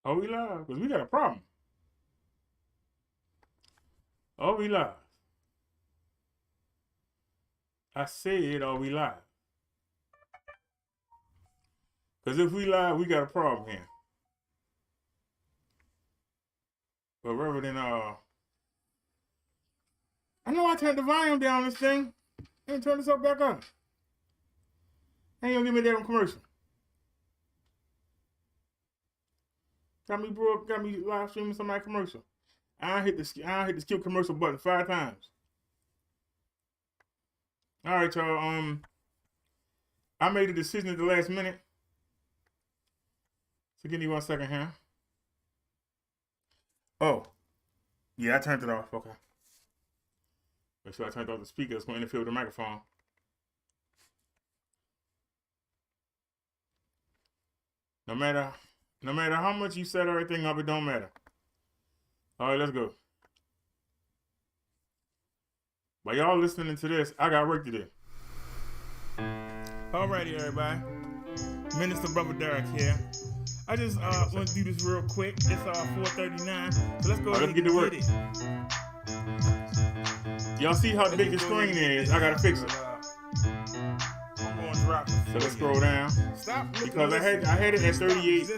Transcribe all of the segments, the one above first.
Are we live? Because we got a problem. Are we live? I said, are we live? Because if we live, we got a problem here. But rather than, I know I turned the volume down on this thing. And turn this up back up. Ain't gonna give me that on commercial. Got me live streaming somebody commercial. I hit the skip commercial button 5 times. All right, y'all. I made a decision at the last minute. So give me 1 second here. Oh, yeah, I turned it off. Okay. Make sure I turned off the speaker. It's gonna interfere with the microphone. No matter how much you set everything up, it don't matter. All right, let's go. While y'all listening to this, I got work to do. Alrighty, everybody. Minister Brother Derrick here. I just want to do this real quick. It's 4:39, so let's go ahead and get to work. Y'all see how big the screen is? I gotta fix it. So let's scroll down. Stop because I had it at 38.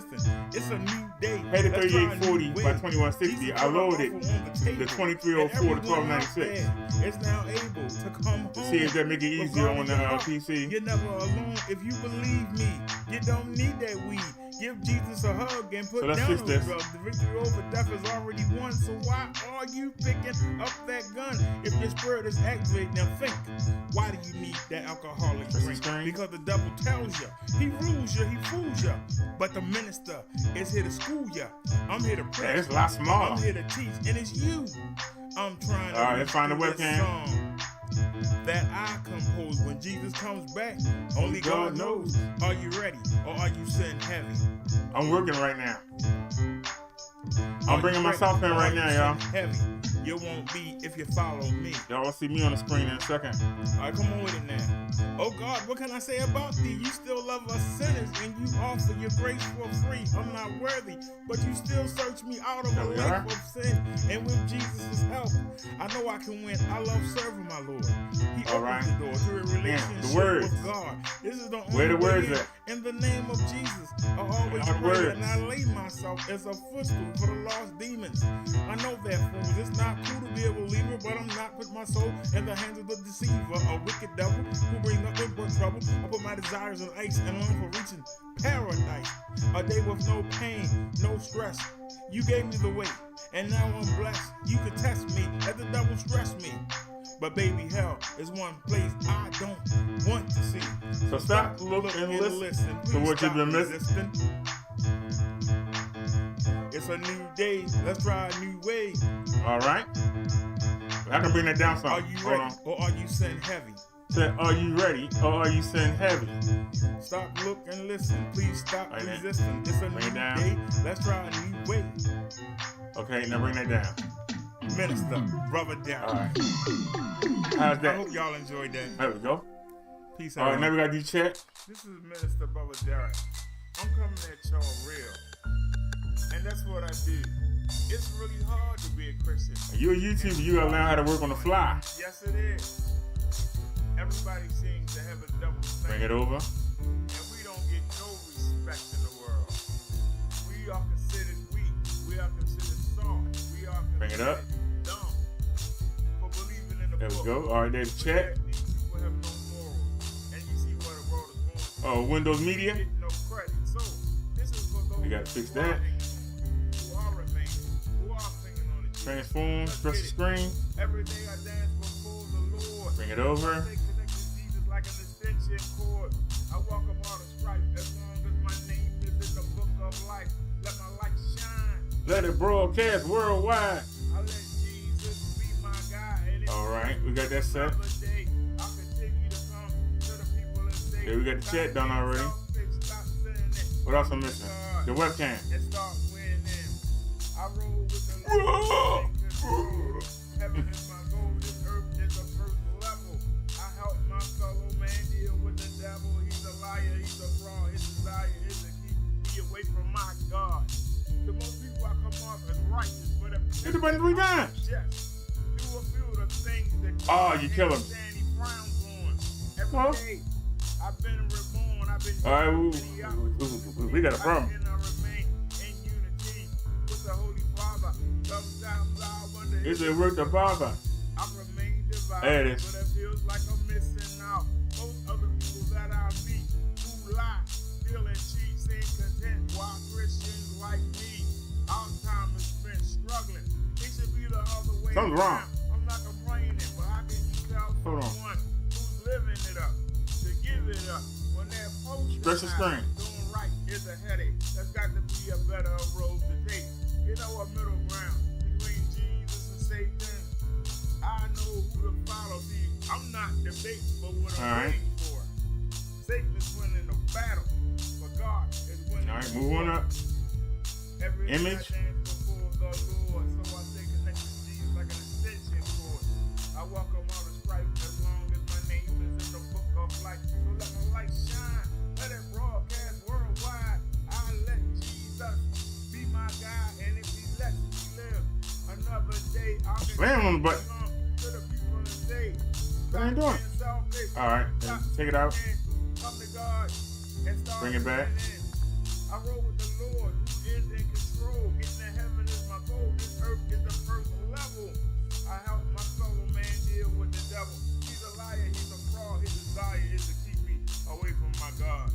It's a new day. I had it 3840 by 2160. I loaded the 2304 to 1296. It's now able to come home. See if that make it easier on the PC. You're never alone if you believe me. You don't need that weed. Give Jesus a hug and put down those drugs. The victory over death is already won. So why are you picking up that gun? If your spirit is activated, now think. Why do you need that alcoholic drink? Because the devil tells you. He rules you. He fools you. But the minister is here to school you. I'm here to preach. Yeah, it's a lot smaller. I'm here to teach. And it's you. I'm trying to let's find the webcam. Song that I compose when Jesus comes back. Only God knows. Are you ready or are you sitting heavy? I'm working right now. I'm bringing myself in right now, y'all. Heavy. You won't be if you follow me. Y'all will see me on the screen in a second. All right, come on with it now. Oh God, what can I say about thee? You still love us sinners and you offer your grace for free. I'm not worthy, but you still search me out of a life of sin. And with Jesus' help, I know I can win. I love serving my Lord. He opens the door to a relationship with God. This is the only way in the name of Jesus. I always pray and I lay myself as a footstool for the lost demons. I know that fools. It's not cool to be a believer, but I'm not put my soul in the hands of the deceiver, a wicked devil who brings nothing but trouble. I put my desires on ice and long for reaching paradise. A day with no pain, no stress. You gave me the way, and now I'm blessed. You could test me, let the devil stress me. But baby, hell is one place I don't want to see. So stop, look, and listen to what you've been missing. It's a new day. Let's try a new way. All right. I can bring that down some. Are you ready or are you sitting heavy? Are you ready or are you sitting heavy? Stop, look, and listen. Please stop resisting. It's a new day. Let's try a new way. Okay, now bring that down. Minister, Brother Derrick. All right. How's that? I hope y'all enjoyed that. There we go. Peace out. All right, now we got to do chat. This is Minister Brother Derrick. I'm coming at y'all real. And that's what I do. It's really hard to be a Christian. You're a YouTuber. You gotta learn how to work on the fly. Yes, it is. Everybody seems to have a double standard. Bring it over. And we don't get no respect in the world. We are considered weak. We are considered soft. We are considered dumb for believing in the book. There we go. All right, there's the chat. These people have no morals. And you see where the world is going. Oh, Windows Media. No credit. So this is for those. We gotta fix that. Transform, press the screen. Every day I dance before the Lord. Bring it over. I stay connected to Jesus like an extension cord. I walk upon a stripe as long as my name is in the book of life. Let my light shine. Let it broadcast worldwide. I let Jesus be my guide. All right, we got that set. I'll continue to come to the people and say, yeah, we got the chat done already. What else I'm missing? The webcam. And start winning. I roll with the Lord. Heaven is my goal. This earth is the first level. I help my fellow man deal with the devil. He's a liar. He's a fraud. His desire is to keep me away from my God. The button 3 times. Oh, you kill him. Well, all right, we got a problem. It's a work the Father. There it is. But it feels like I'm missing out. Most of the people that I meet who lie, steal and cheat, seem content, while Christians like me, our time is spent struggling. It should be the other way. Something's wrong. I'm not complaining, but how can you tell someone who's living it up to give it up when they're posting doing right is a headache? There's got to be a better road to take. You know, a middle ground between Jesus and Satan. I know who to follow. See, I'm not debating for what I'm waiting for. Satan is winning the battle, but God is winning. All right, move on up. Every image. Before the Lord, so I stay connected to Jesus like an extension cord. I welcome all the strife as long as my name is in the book of life. So let my light shine, let it broadcast worldwide. I let Jesus be my guide, and if He lets me live another day, I'll Slam on the button. to the people in the day. What are you doing? All right, take it out. Come to God and start Bring it back. I roll with the Lord who is in control. Getting to heaven is my goal. This earth is the first level. I help my fellow man deal with the devil. He's a liar, he's a fraud. His desire is to keep me away from my God.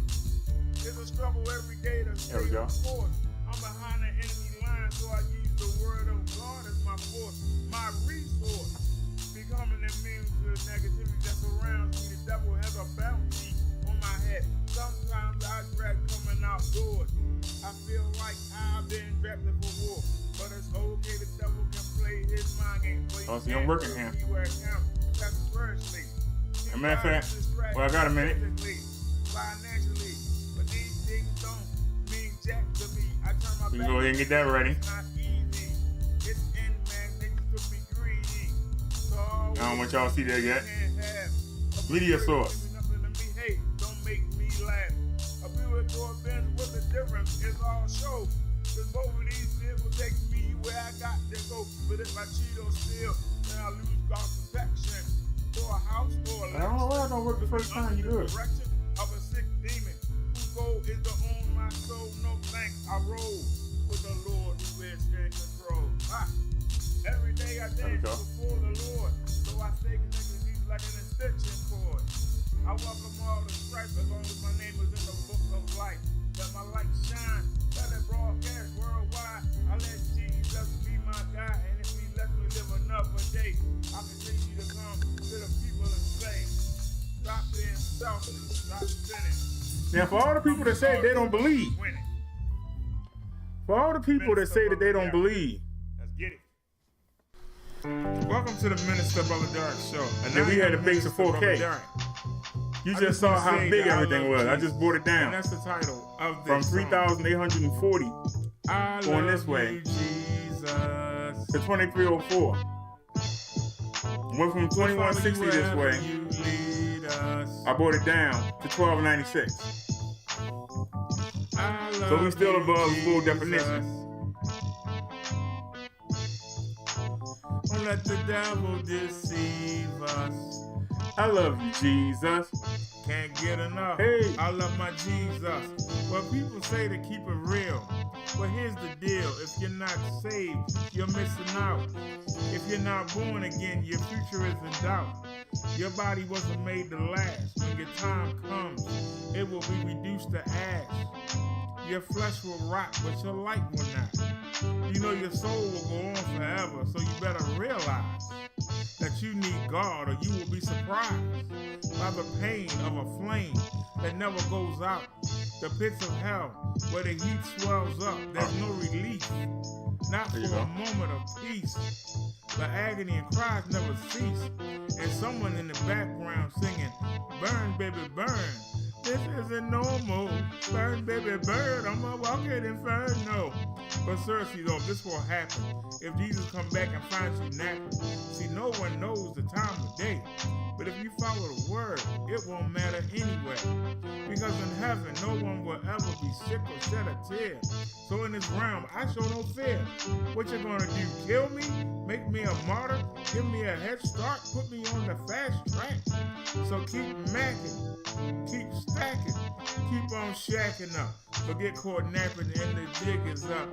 It's a struggle every day to stay on course. I'm behind the enemy line, so I use the word of God as my force, my resource. Becoming immune to the negativity that surrounds me. The devil has a bounty on my head. Sometimes I dread coming outdoors. I feel like I've been drafted for war. But it's okay, the devil can play his mind game. Oh, so you're working here. That's spiritually. As a matter of fact, well, I got a minute. Financially. But these things don't mean jack to me. I turn my back. We can go ahead and get that ready. It's not easy. It's in man, niggas to be greedy. So I don't want y'all to see that yet. Media source. Hey, don't make me laugh. A Buick or a Benz with a difference is all show. Cause both of these vehicles take me where I got to go. But if I cheat or steal, then I lose God's protection. For a house or a I don't know why it don't work the first time you do it. Direction of a sick demon whose goal is to own my soul. No thanks, I roll with the Lord who is in control. Every day I dance before the Lord, so I stay connected to Jesus like an extension cord. I welcome all the strife as long as my name is in the book of life. Let my light shine, let it broadcast worldwide. I let Jesus be my guide, and if He lets me live another day, I continue to come to the people and say, stop being selfish, stop sinning. Now, for all the people that say they don't believe, for all the people that say that they don't believe, let's get it. Welcome to the Minister Brother Derrick show. And then we had a base of 4K. You just saw how big everything was. I just brought it down. And that's the title of this from 3,840 going this way Jesus. to 2304. Went from 2160 this way. I brought it down to 1296. So we still above full definition. Don't let the devil deceive us. I love you, Jesus. Can't get enough. Hey. I love my Jesus. Well, people say to keep it real. But here's the deal. If you're not saved, you're missing out. If you're not born again, your future is in doubt. Your body wasn't made to last. When your time comes, it will be reduced to ash. Your flesh will rot, but your light will not. You know your soul will go on forever, so you better realize that you need God, or you will be surprised by the pain of a flame that never goes out. The pits of hell, where the heat swells up, there's no relief, not for a moment of peace. The agony and cries never cease, and someone in the background singing, burn, baby, burn. This isn't normal. Burn, baby, burn. I'm a walking inferno. But seriously, though, this will happen if Jesus come back and finds you napping. See, no one knows the time of day, But if you follow the word, it won't matter anyway. Because in heaven, no one will ever be sick or shed a tear. So in this realm, I show no fear. What you gonna do? Kill me? Make me a martyr? Give me a head start? Put me on the fast track? So keep macking, keep stacking, keep on shacking up. But get caught napping and the jig is up.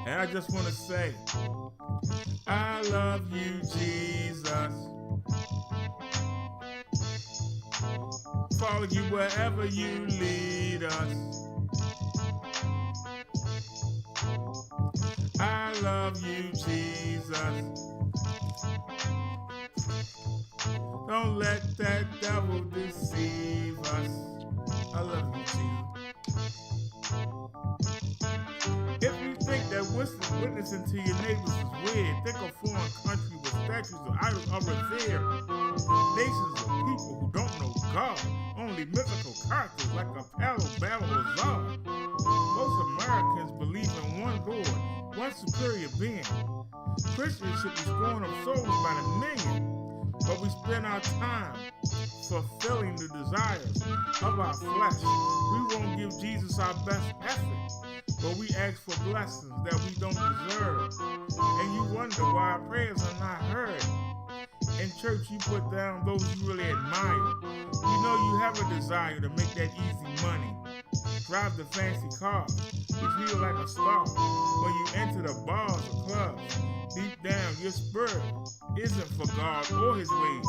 And I just want to say, I love you, Jesus. Follow you wherever you lead us. I love you, Jesus. Don't let that devil deceive us. I love you, Jesus. If you think that witnessing to your neighbors is weird, think of foreign country with statues of idols are revered. Nations of people who don't know God, only mythical characters like a Palo, Battle, or Zod. Most Americans believe in one Lord, one superior being. Christians should be scorned of souls by the million, but we spend our time fulfilling the desires of our flesh. We won't give Jesus our best effort, but we ask for blessings that we don't deserve. And you wonder why our prayers are not heard. In church, you put down those you really admire. You know you have a desire to make that easy money. Drive the fancy car. You feel like a star. When you enter the bars or clubs, deep down your spirit isn't for God or his ways.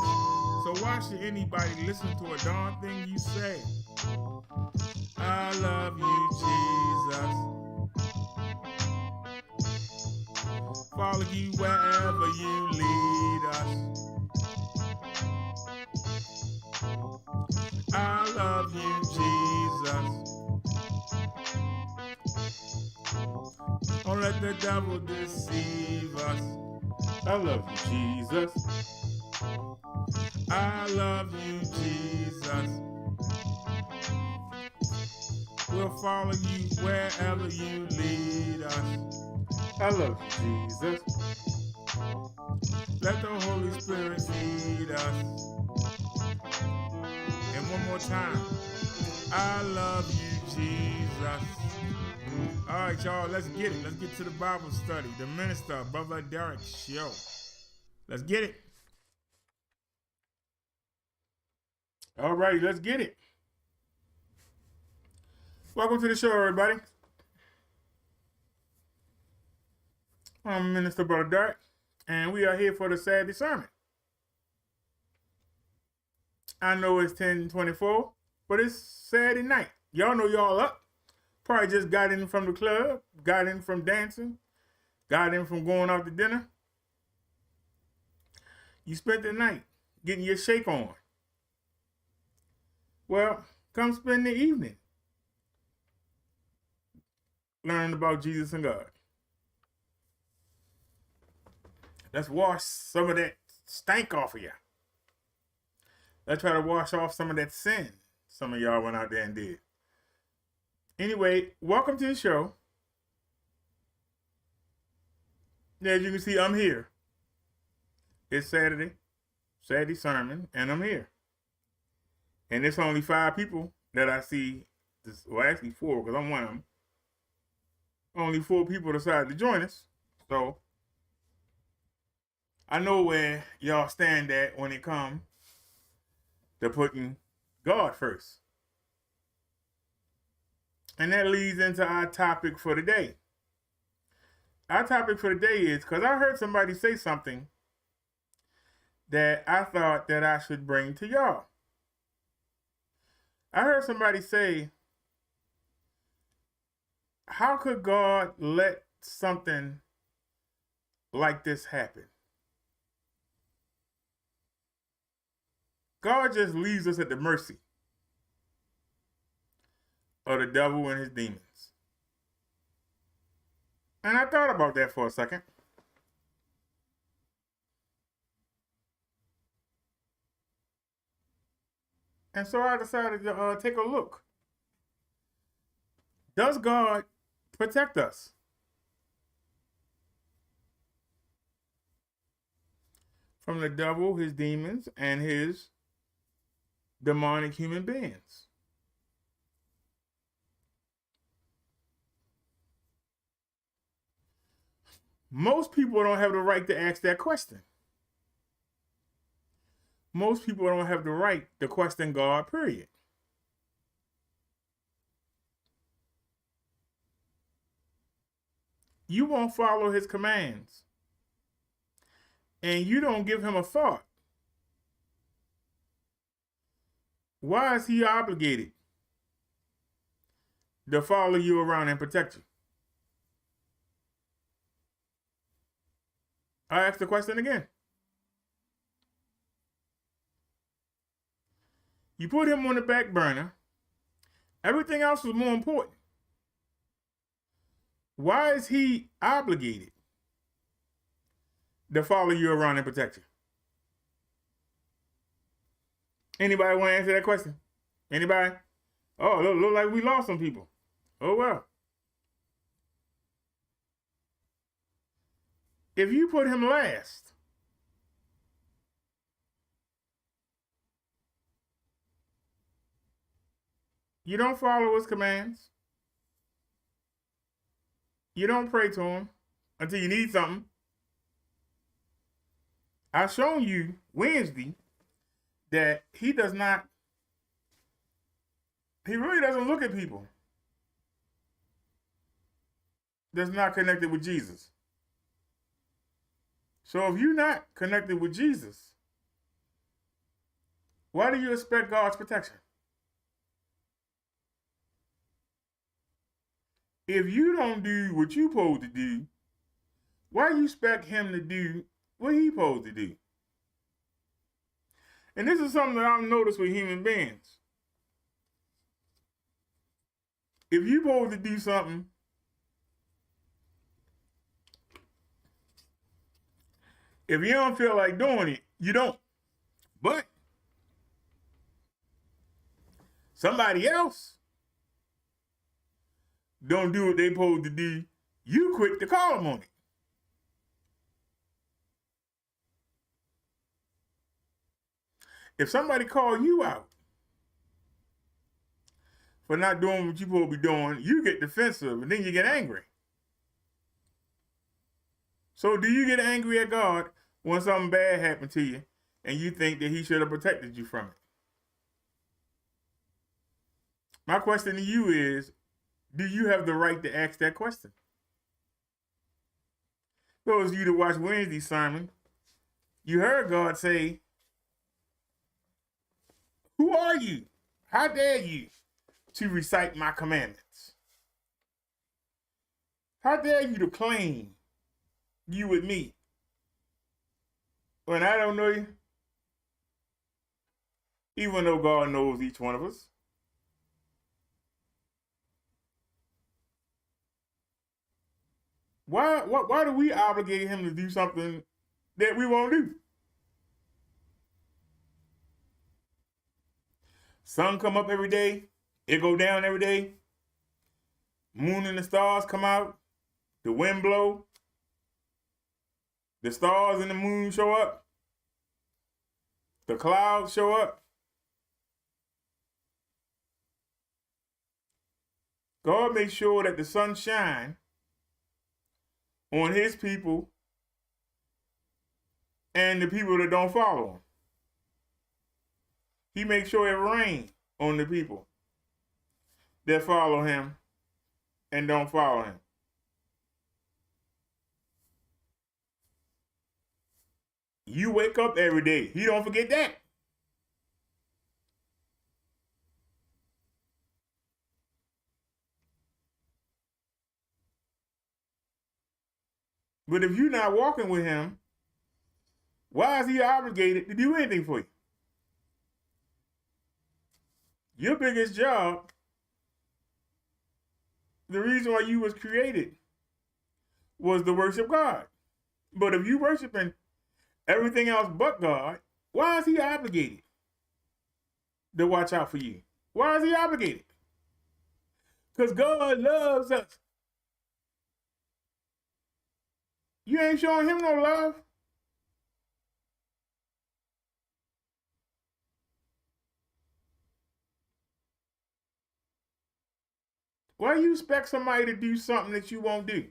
So why should anybody listen to a darn thing you say? I love you, Jesus. Follow you wherever you lead us. I love you, Jesus. Don't let the devil deceive us. I love you, Jesus. I love you, Jesus. We'll follow you wherever you lead us. I love you, Jesus. Let the Holy Spirit feed us. And one more time. I love you, Jesus. All right, y'all, let's get it. Let's get to the Bible study. The minister, Brother Derrick show. Let's get it. All right, let's get it. Welcome to the show, everybody. I'm Minister Brother Derrick, and we are here for the Saturday sermon. I know it's 10:24, but it's Saturday night. Y'all know y'all up. Probably just got in from the club, got in from dancing, got in from going out to dinner. You spent the night getting your shake on. Well, come spend the evening learning about Jesus and God. Let's wash some of that stank off of you. Let's try to wash off some of that sin some of y'all went out there and did. Anyway, welcome to the show. As you can see, I'm here. It's Saturday sermon, and I'm here. And it's only 5 people that I see, well, actually 4, because I'm one of them. Only 4 people decided to join us. So, I know where y'all stand at when it comes to putting God first. And that leads into our topic for today. Our topic for today is, because I heard somebody say something that I thought that I should bring to y'all. I heard somebody say, how could God let something like this happen? God just leaves us at the mercy of the devil and his demons. And I thought about that for a second. And so I decided to take a look. Does God protect us from the devil, his demons, and his demonic human beings. Most people don't have the right to ask that question. Most people don't have the right to question God, period. You won't follow his commands, and you don't give him a thought. Why is he obligated to follow you around and protect you? I ask the question again. You put him on the back burner. Everything else was more important. Why is he obligated to follow you around and protect you? Anybody want to answer that question? Anybody? Oh, look like we lost some people. Oh, well. If you put him last, you don't follow his commands. You don't pray to him until you need something. I've shown you Wednesday that he really doesn't look at people that's not connected with Jesus. So if you're not connected with Jesus, why do you expect God's protection? If you don't do what you're supposed to do, why do you expect him to do what he's supposed to do? And this is something that I've noticed with human beings. If you're supposed to do something, if you don't feel like doing it, you don't. But somebody else don't do what they supposed to do, you quick to call them on it. If somebody call you out for not doing what you're supposed to be doing, you get defensive and then you get angry. So do you get angry at God when something bad happened to you and you think that he should have protected you from it? My question to you is, do you have the right to ask that question? Those of you that watch Wednesday's sermon, you heard God say, who are you? How dare you to recite my commandments? How dare you to claim you with me when I don't know you? Even though God knows each one of us. Why do we obligate him to do something that we won't do? Sun come up every day, it go down every day. Moon and the stars come out, the wind blow, the stars and the moon show up, the clouds show up. God makes sure that the sun shine on his people and the people that don't follow him. He makes sure it rains on the people that follow him and don't follow him. You wake up every day. He don't forget that. But if you're not walking with him, why is he obligated to do anything for you? Your biggest job, the reason why you was created, was to worship God. But if you worshiping everything else but God, why is he obligated to watch out for you? Why is he obligated? Because God loves us. You ain't showing him no love. Why you expect somebody to do something that you won't do?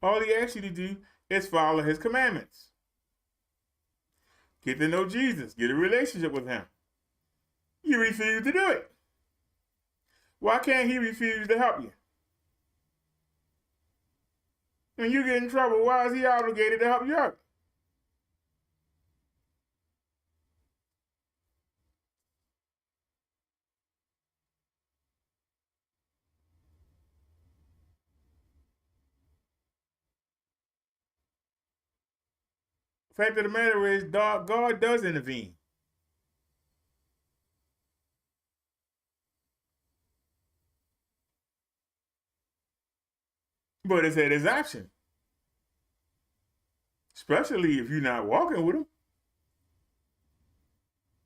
All he asks you to do is follow his commandments. Get to know Jesus. Get a relationship with him. You refuse to do it. Why can't he refuse to help you? When you get in trouble, why is he obligated to help you out? Fact of the matter is, God does intervene. But it's at his option. Especially if you're not walking with him.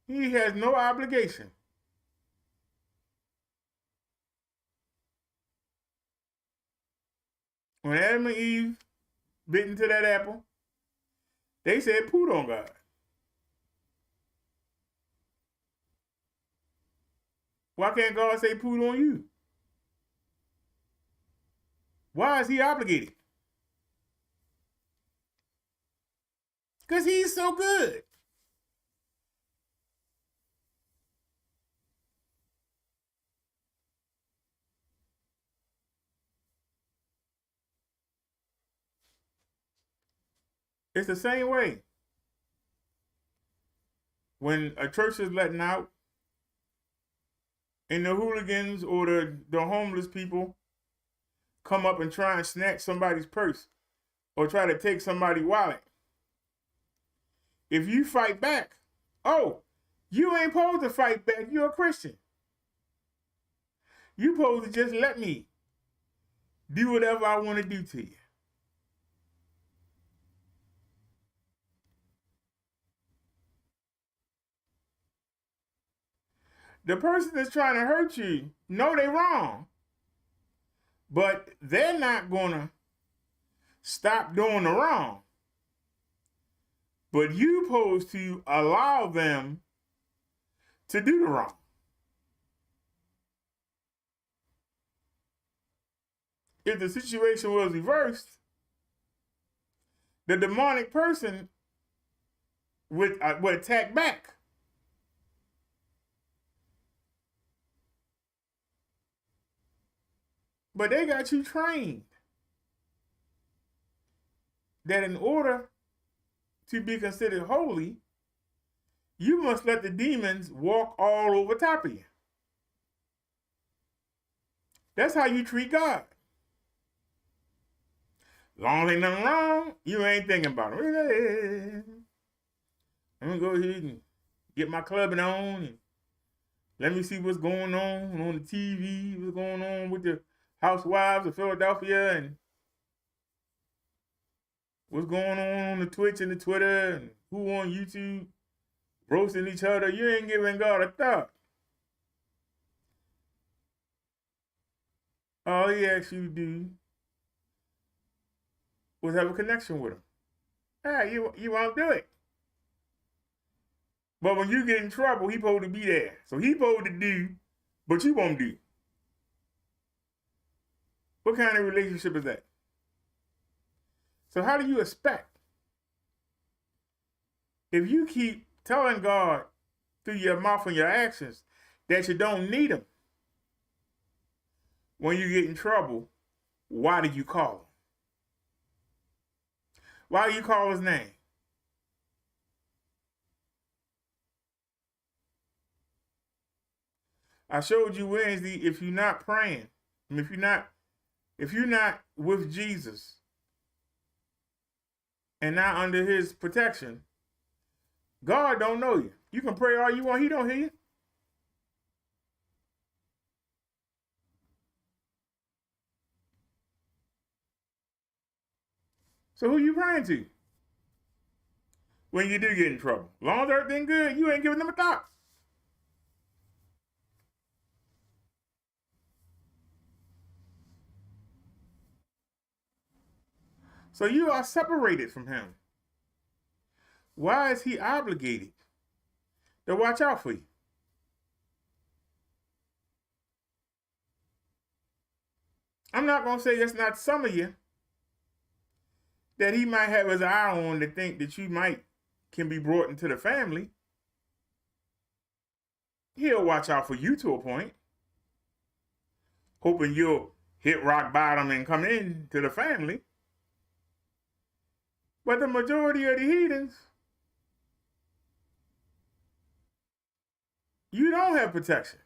He has no obligation. When Adam and Eve bit into that apple, they said poot on God. Why can't God say poot on you? Why is he obligated? Because he's so good. It's the same way. When a church is letting out and the hooligans or the homeless people come up and try and snatch somebody's purse or try to take somebody's wallet, if you fight back, oh, you ain't supposed to fight back. You're a Christian. You're supposed to just let me do whatever I want to do to you. The person that's trying to hurt you, know they're wrong, but they're not going to stop doing the wrong. But you're supposed to allow them to do the wrong. If the situation was reversed, the demonic person would attack back. But they got you trained that in order to be considered holy, you must let the demons walk all over top of you. That's how you treat God. As long as ain't nothing wrong, you ain't thinking about it. I'm gonna go ahead and get my clubbing on and let me see what's going on the TV, what's going on with the housewives of Philadelphia, and what's going on the Twitch and the Twitter, and who on YouTube roasting each other. You ain't giving God a thought. All he asks you to do was have a connection with him. You won't do it. But when you get in trouble, he's supposed to be there. So he's supposed to do, but you won't do. What kind of relationship is that? So how do you expect, if you keep telling God through your mouth and your actions that you don't need him, when you get in trouble, why do you call him? Why do you call his name? I showed you Wednesday, if you're not praying, if you're not with Jesus and not under his protection, God don't know you. You can pray all you want, he don't hear you. So who you praying to when you do get in trouble? As long as everything good, you ain't giving them a thought. So you are separated from him. Why is he obligated to watch out for you? I'm not going to say that's not some of you that he might have his eye on to think that you can be brought into the family. He'll watch out for you to a point, hoping you'll hit rock bottom and come into the family. But the majority of the heathens, you don't have protection.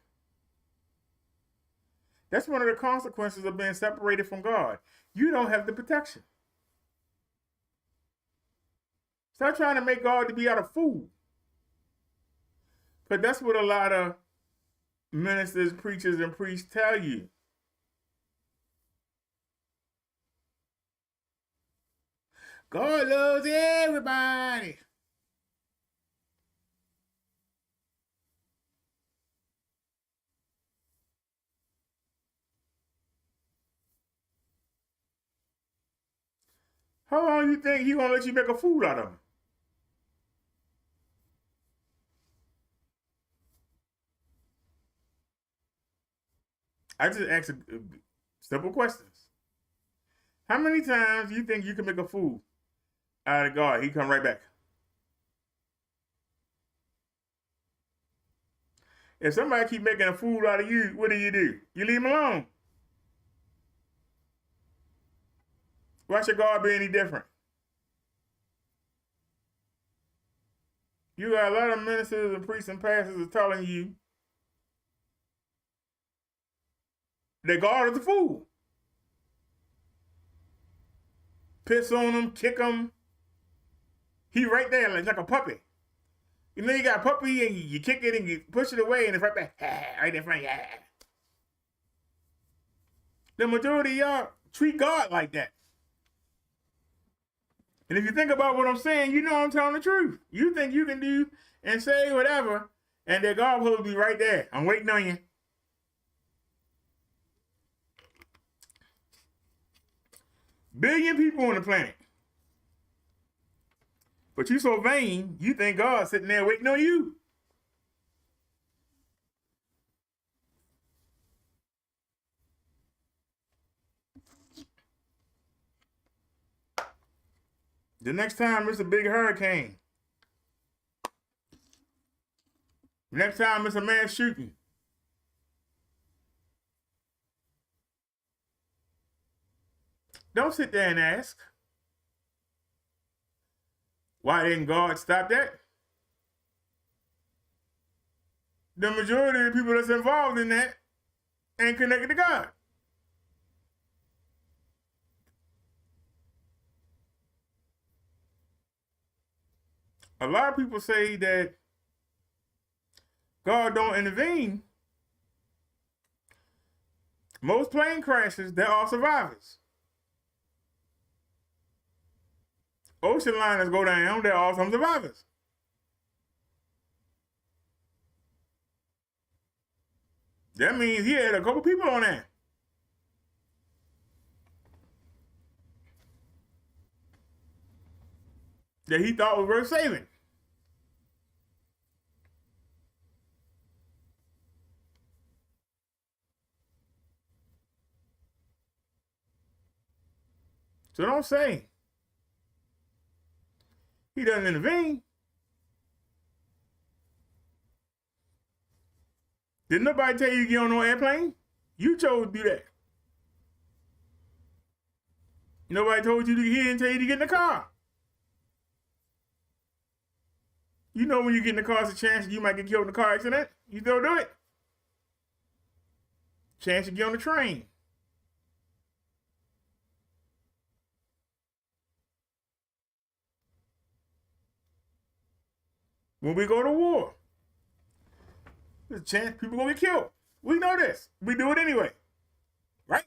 That's one of the consequences of being separated from God. You don't have the protection. Stop trying to make God to be out of food. But that's what a lot of ministers, preachers, and priests tell you. God loves everybody. How long you think he gonna let you make a fool out of him? I just ask simple questions. How many times do you think you can make a fool out of God? He come right back. If somebody keep making a fool out of you, what do? You leave him alone. Why should God be any different? You got a lot of ministers and priests and pastors are telling you that God is a fool. Piss on him, kick him. He right there like a puppy. You know you got a puppy and you kick it and you push it away and it's right back. Right in front of you. The majority of y'all treat God like that. And if you think about what I'm saying, you know I'm telling the truth. You think you can do and say whatever, and that God will be right there. I'm waiting on you. Billion people on the planet. But you so vain, you think God's sitting there waiting on you. The next time it's a big hurricane. Next time it's a mass shooting. Don't sit there and ask, why didn't God stop that? The majority of the people that's involved in that ain't connected to God. A lot of people say that God don't intervene. Most plane crashes, they're all survivors. Ocean liners go down, they're all some survivors. That means he had a couple people on there. That he thought was worth saving. So don't say he doesn't intervene. Did nobody tell you to get on no airplane? You chose to do that. Nobody told you he didn't tell you to get in the car. You know when you get in the car, it's a chance you might get killed in a car accident. You still do it. Chance to get on the train. When we go to war, there's a chance people gonna get killed. We know this. We do it anyway. Right?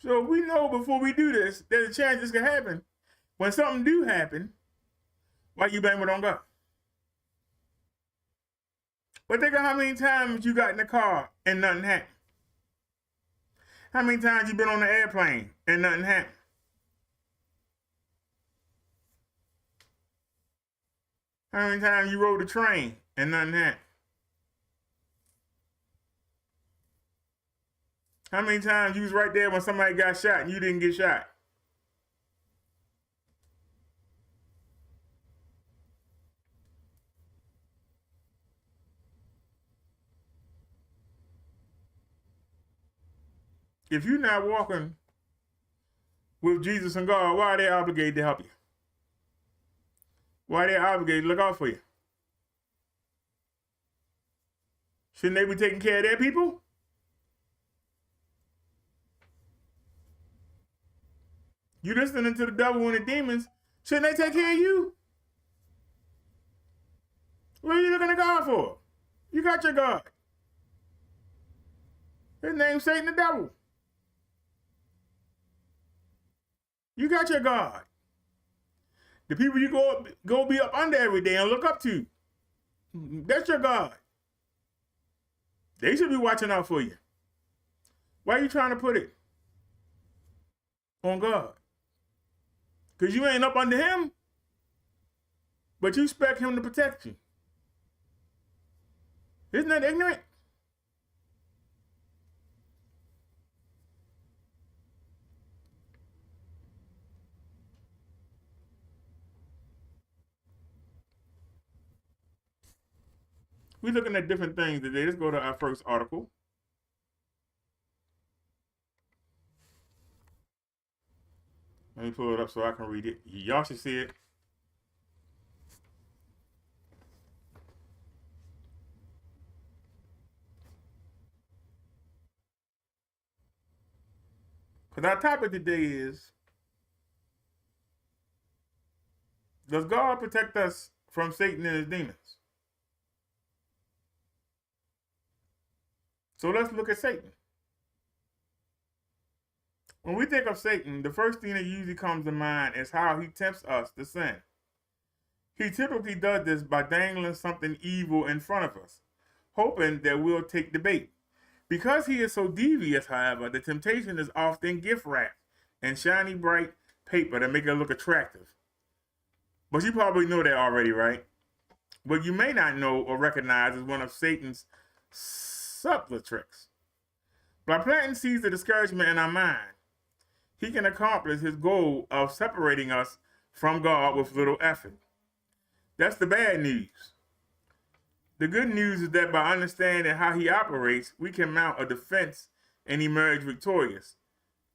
So we know before we do this, there's a chance this can happen. When something do happen, why you blame it on God? But think of how many times you got in the car and nothing happened. How many times you been on the airplane and nothing happened? How many times you rode the train and nothing happened? How many times you was right there when somebody got shot and you didn't get shot? If you're not walking with Jesus and God, why are they obligated to help you? Why are they obligated to look out for you? Shouldn't they be taking care of their people? You listening to the devil and the demons, shouldn't they take care of you? What are you looking to God for? You got your God. His name's Satan the devil. You got your God. The people you go be up under every day and look up to. That's your God. They should be watching out for you. Why are you trying to put it on God? Because you ain't up under him, but you expect him to protect you. Isn't that ignorant? We're looking at different things today. Let's go to our first article. Let me pull it up so I can read it. Y'all should see it. Because our topic today is, does God protect us from Satan and his demons? So let's look at Satan. When we think of Satan, the first thing that usually comes to mind is how he tempts us to sin. He typically does this by dangling something evil in front of us, hoping that we'll take the bait. Because he is so devious, however, the temptation is often gift wrapped in shiny bright paper to make it look attractive. But you probably know that already, right? What you may not know or recognize is one of Satan's subtler tricks. By planting seeds of discouragement in our mind, he can accomplish his goal of separating us from God with little effort. That's the bad news. The good news is that by understanding how he operates, we can mount a defense and emerge victorious.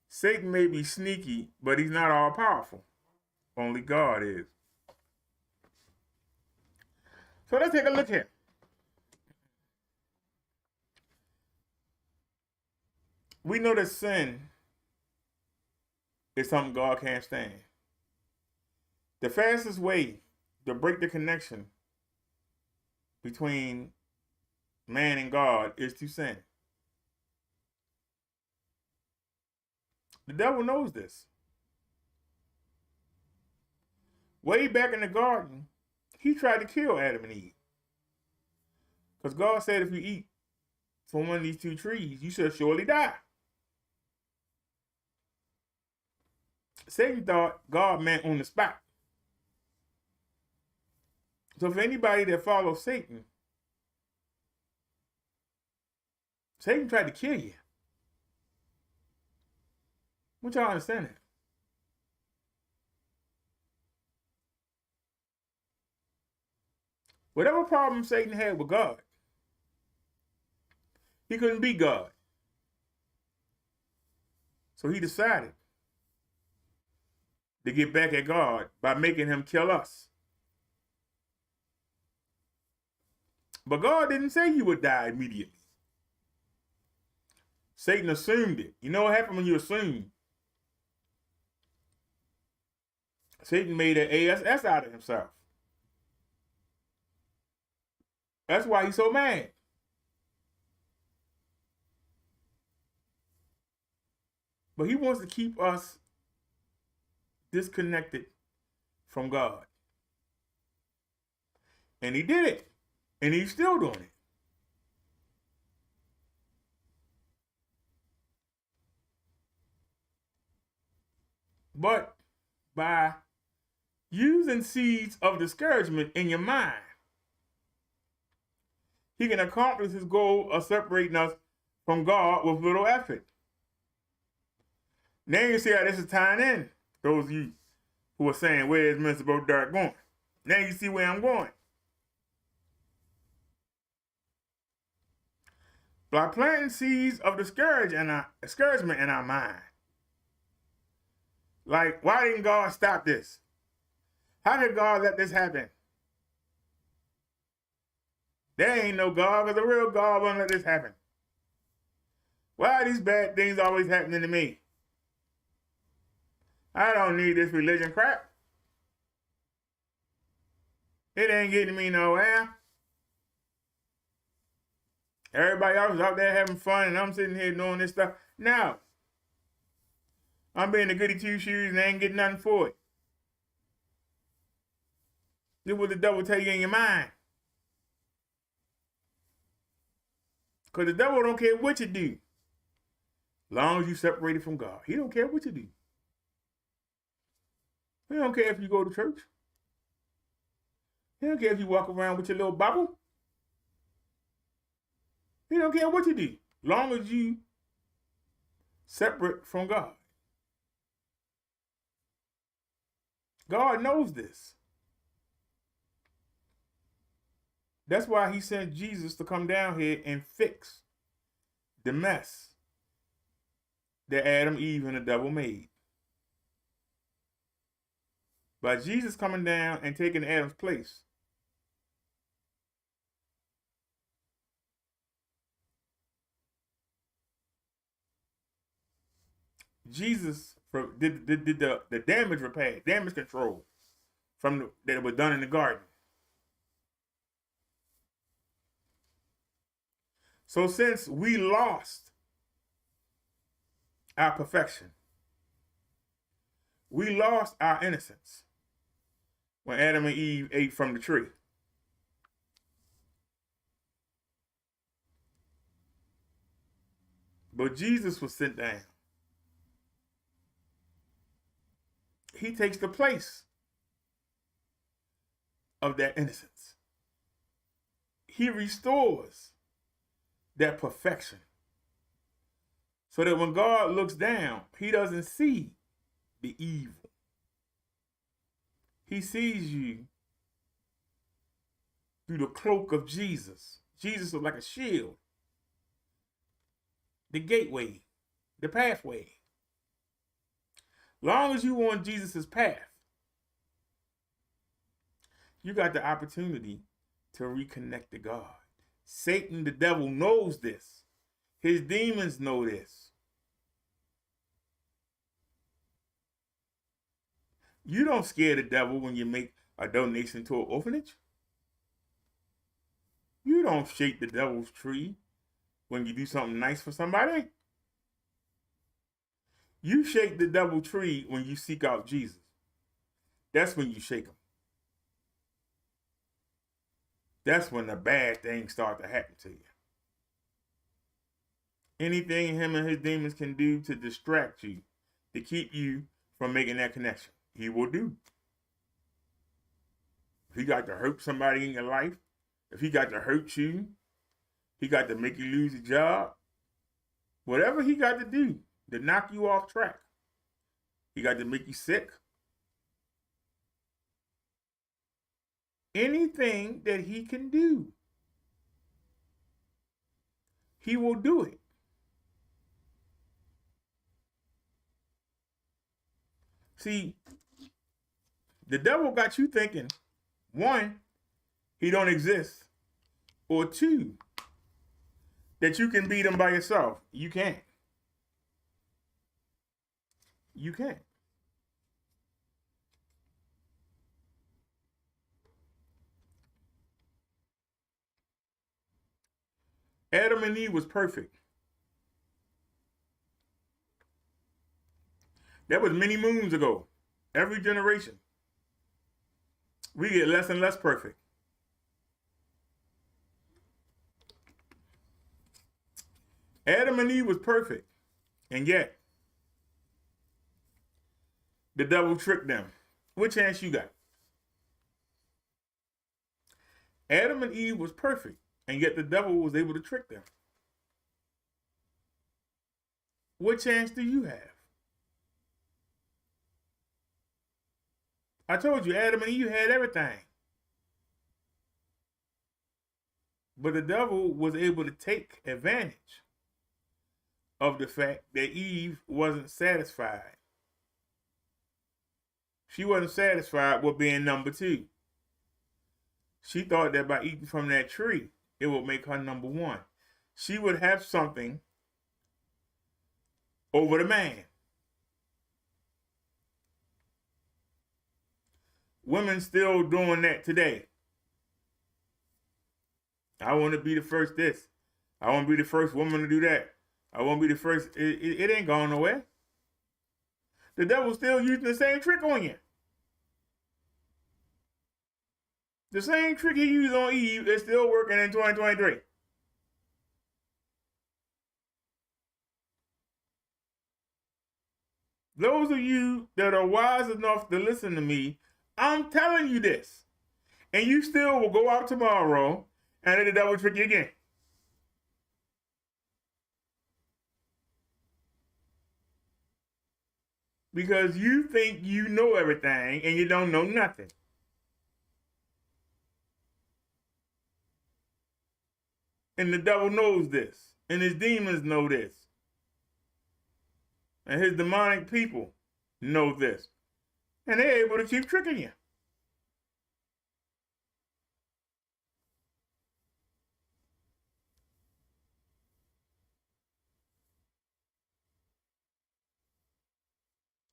Satan may be sneaky, but he's not all powerful. Only God is. So let's take a look here. We know that sin is something God can't stand. The fastest way to break the connection between man and God is to sin. The devil knows this. Way back in the garden, he tried to kill Adam and Eve. Because God said if you eat from one of these two trees, you shall surely die. Satan thought God meant on the spot. So for anybody that follows Satan, Satan tried to kill you. Want y'all understand that? Whatever problem Satan had with God, he couldn't be God. So he decided to get back at God by making him kill us. But God didn't say you would die immediately. Satan assumed it. You know what happened when you assume? Satan made an ass out of himself. That's why he's so mad. But he wants to keep us disconnected from God. And he did it. And he's still doing it. But by using seeds of discouragement in your mind, he can accomplish his goal of separating us from God with little effort. Now you see how this is tying in. Those of you who are saying, where is Mr. Brotha Derrick going? Now you see where I'm going. By planting seeds of discouragement in our mind. Like, why didn't God stop this? How did God let this happen? There ain't no God, because the real God won't let this happen. Why are these bad things always happening to me? I don't need this religion crap. It ain't getting me nowhere. Everybody else is out there having fun, and I'm sitting here doing this stuff. No. I'm being the goody two-shoes, and I ain't getting nothing for it. This is what the devil tell you in your mind. Because the devil don't care what you do. As long as you separated from God. He don't care what you do. He don't care if you go to church. He don't care if you walk around with your little Bible. He don't care what you do. As long as you separate from God. God knows this. That's why he sent Jesus to come down here and fix the mess that Adam, Eve, and the devil made. By Jesus coming down and taking Adam's place, Jesus did the damage repair, damage control that was done in the garden. So since we lost our perfection, we lost our innocence when Adam and Eve ate from the tree. But Jesus was sent down. He takes the place of that innocence. He restores that perfection. So that when God looks down, he doesn't see the evil. He sees you through the cloak of Jesus. Jesus was like a shield, the gateway, the pathway. Long as you on Jesus' path, you got the opportunity to reconnect to God. Satan, the devil, knows this. His demons know this. You don't scare the devil when you make a donation to an orphanage. You don't shake the devil's tree when you do something nice for somebody. You shake the devil's tree when you seek out Jesus. That's when you shake him. That's when the bad things start to happen to you. Anything him and his demons can do to distract you, to keep you from making that connection, he will do. If he got to hurt somebody in your life, if he got to hurt you, he got to make you lose your job, whatever he got to do to knock you off track, he got to make you sick. Anything that he can do, he will do it. See, the devil got you thinking, one, he don't exist, or two, that you can beat him by yourself. You can't. You can't. Adam and Eve was perfect. That was many moons ago. Every generation, we get less and less perfect. Adam and Eve was perfect, and yet the devil tricked them. What chance you got? Adam and Eve was perfect, and yet the devil was able to trick them. What chance do you have? I told you, Adam and Eve had everything. But the devil was able to take advantage of the fact that Eve wasn't satisfied. She wasn't satisfied with being number two. She thought that by eating from that tree, it would make her number one. She would have something over the man. Women still doing that today. I want to be the first this. I want to be the first woman to do that. I want to be the first. It ain't going nowhere. The devil's still using the same trick on you. The same trick he used on Eve is still working in 2023. Those of you that are wise enough to listen to me, I'm telling you this. And you still will go out tomorrow and let the devil trick you again. Because you think you know everything and you don't know nothing. And the devil knows this. And his demons know this. And his demonic people know this. And they're able to keep tricking you.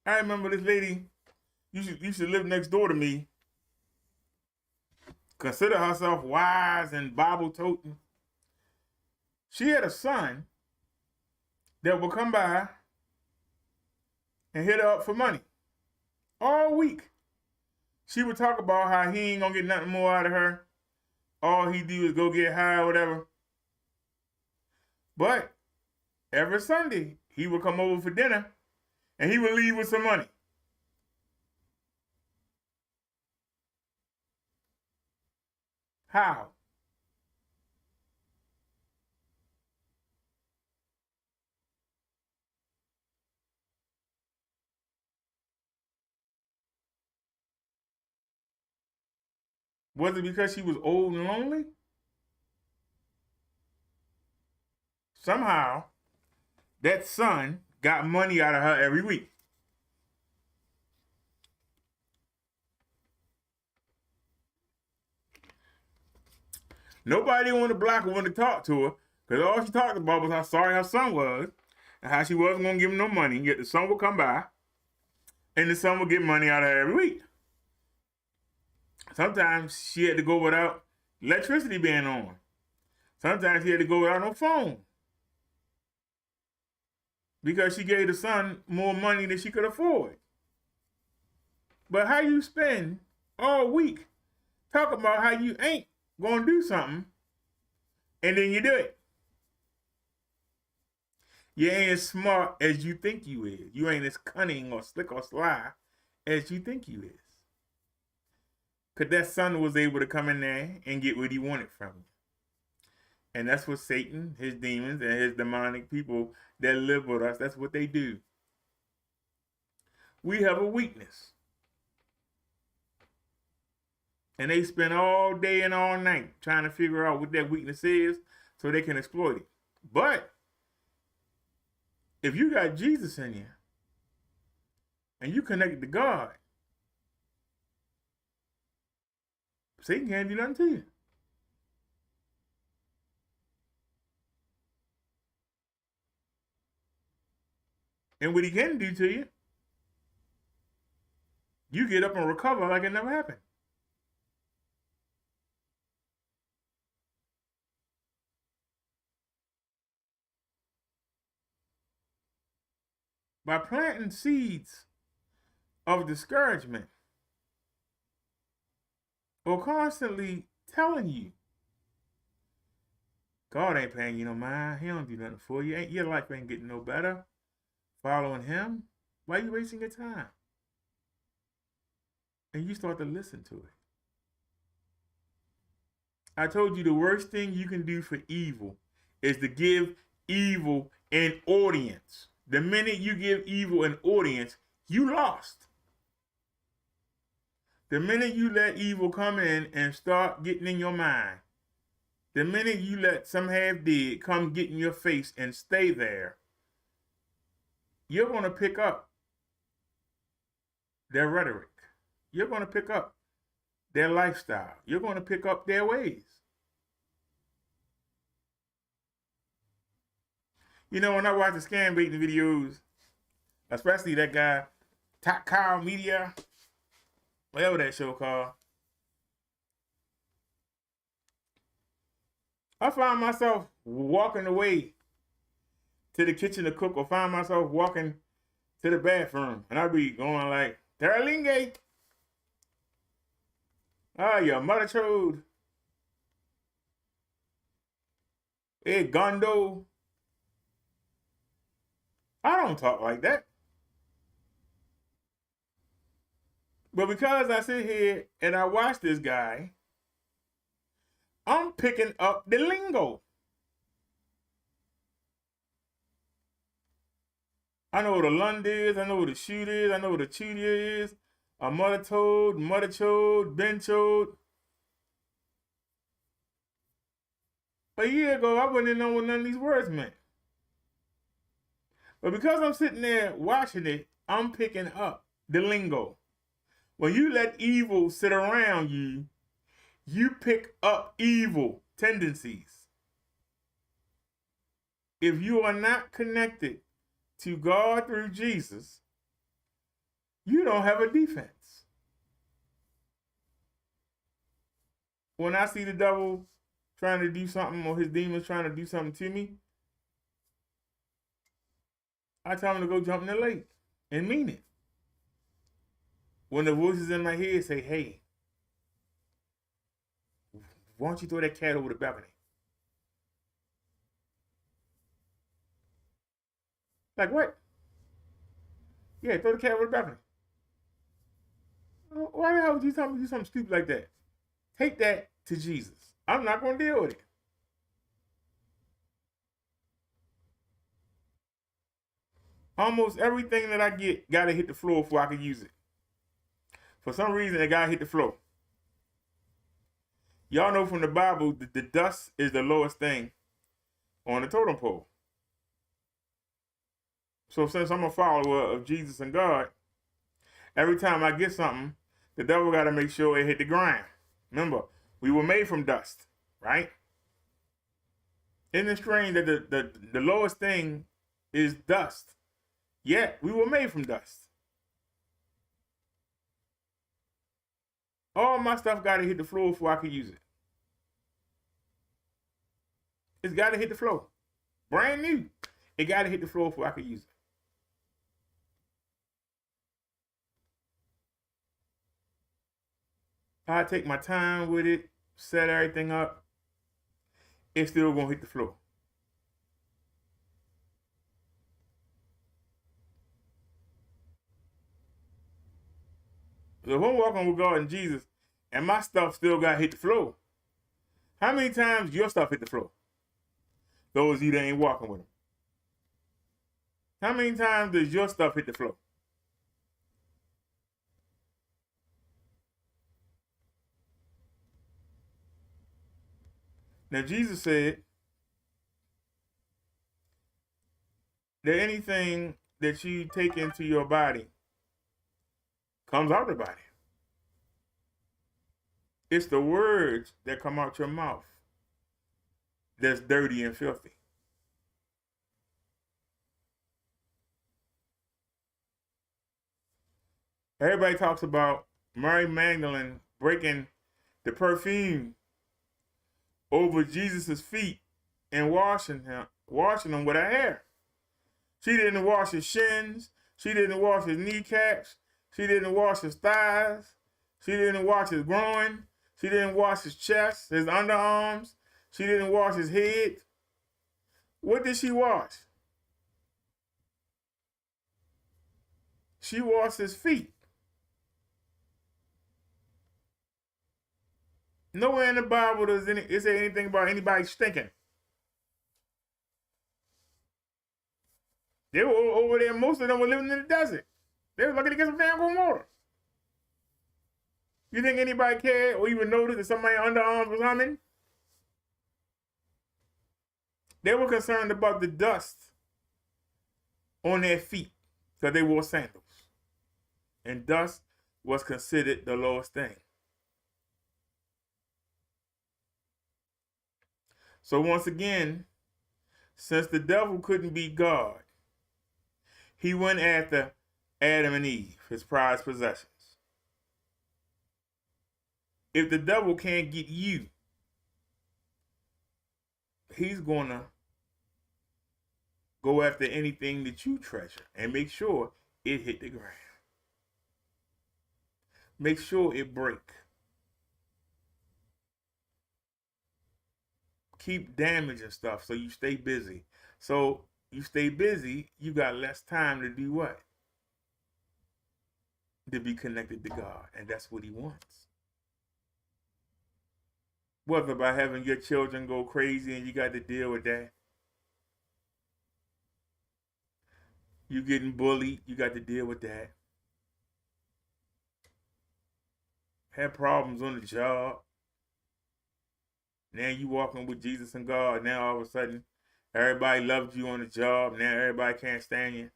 I remember this lady used to live next door to me. Consider herself wise and Bible toting. She had a son that would come by and hit her up for money all week. She would talk about how he ain't gonna get nothing more out of her. All he do is go get high or whatever. But every Sunday, he would come over for dinner and he would leave with some money. How? Was it because she was old and lonely? Somehow, that son got money out of her every week. Nobody on the block wanted to talk to her because all she talked about was how sorry her son was and how she wasn't going to give him no money. Yet the son would come by and the son would get money out of her every week. Sometimes she had to go without electricity being on. Sometimes she had to go without no phone. Because she gave the son more money than she could afford. But how you spend all week talking about how you ain't going to do something and then you do it. You ain't as smart as you think you is. You ain't as cunning or slick or sly as you think you is. Because that son was able to come in there and get what he wanted from you. And that's what Satan, his demons, and his demonic people that live with us, that's what they do. We have a weakness. And they spend all day and all night trying to figure out what that weakness is so they can exploit it. But if you got Jesus in you and you connected to God, Satan can't do nothing to you. And what he can do to you, you get up and recover like it never happened. By planting seeds of discouragement or constantly telling you, God ain't paying you no mind. He don't do nothing for you. Your life ain't getting no better. Following him, why are you wasting your time? And you start to listen to it. I told you the worst thing you can do for evil is to give evil an audience. The minute you give evil an audience, you lost. The minute you let evil come in and start getting in your mind, the minute you let some half-dead come get in your face and stay there, you're going to pick up their rhetoric. You're going to pick up their lifestyle. You're going to pick up their ways. You know, when I watch the scam baiting videos, especially that guy, Top Cow Media, whatever that show called, I find myself walking away to the kitchen to cook, or find myself walking to the bathroom, and I'd be going like, Terlinge, your mother chode, hey, Gondo. I don't talk like that. But because I sit here and I watch this guy, I'm picking up the lingo. I know what a lund is, I know what a shoot is, I know what a chudia is, a mother toad, mother chode, ben chode. A year ago, I wouldn't have known what none of these words meant. But because I'm sitting there watching it, I'm picking up the lingo. When you let evil sit around you, you pick up evil tendencies. If you are not connected to God through Jesus, you don't have a defense. When I see the devil trying to do something, or his demons trying to do something to me, I tell him to go jump in the lake and mean it. When the voices in my head say, hey, why don't you throw that cat over the balcony? Like what? Yeah, throw the cat over the balcony. Why the hell would you tell me to do something stupid like that? Take that to Jesus. I'm not going to deal with it. Almost everything that I get got to hit the floor before I can use it. For some reason, it got to hit the floor. Y'all know from the Bible that the dust is the lowest thing on the totem pole. So since I'm a follower of Jesus and God, every time I get something, the devil got to make sure it hit the ground. Remember, we were made from dust, right? Isn't it strange that the lowest thing is dust? Yet, we were made from dust. All my stuff got to hit the floor before I can use it. It's got to hit the floor. Brand new. It got to hit the floor before I can use it. I take my time with it, set everything up. It's still going to hit the floor. So if I'm walking with God and Jesus and my stuff still got to hit the floor, how many times your stuff hit the floor? Those of you that ain't walking with him. How many times does your stuff hit the floor? Now, Jesus said that anything that you take into your body comes out of the body. It's the words that come out your mouth that's dirty and filthy. Everybody talks about Mary Magdalene breaking the perfume over Jesus' feet and washing them with her hair. She didn't wash his shins. She didn't wash his kneecaps. She didn't wash his thighs. She didn't wash his groin. She didn't wash his chest, his underarms. She didn't wash his head. What did she wash? She washed his feet. Nowhere in the Bible does it say anything about anybody stinking. They were over there, most of them were living in the desert. They were lucky to get some damn good water. You think anybody cared or even noticed that somebody's underarms was humming? They were concerned about the dust on their feet because they wore sandals. And dust was considered the lowest thing. So once again, since the devil couldn't be God, he went after Adam and Eve, his prized possessions. If the devil can't get you, he's going to go after anything that you treasure and make sure it hit the ground. Make sure it break. Keep damaging stuff so you stay busy. So you stay busy, you got less time to do what? To be connected to God. And that's what he wants. Whether by having your children go crazy and you got to deal with that. You getting bullied, you got to deal with that. Had problems on the job. Now you walking with Jesus and God. Now all of a sudden, everybody loves you on the job. Now everybody can't stand you.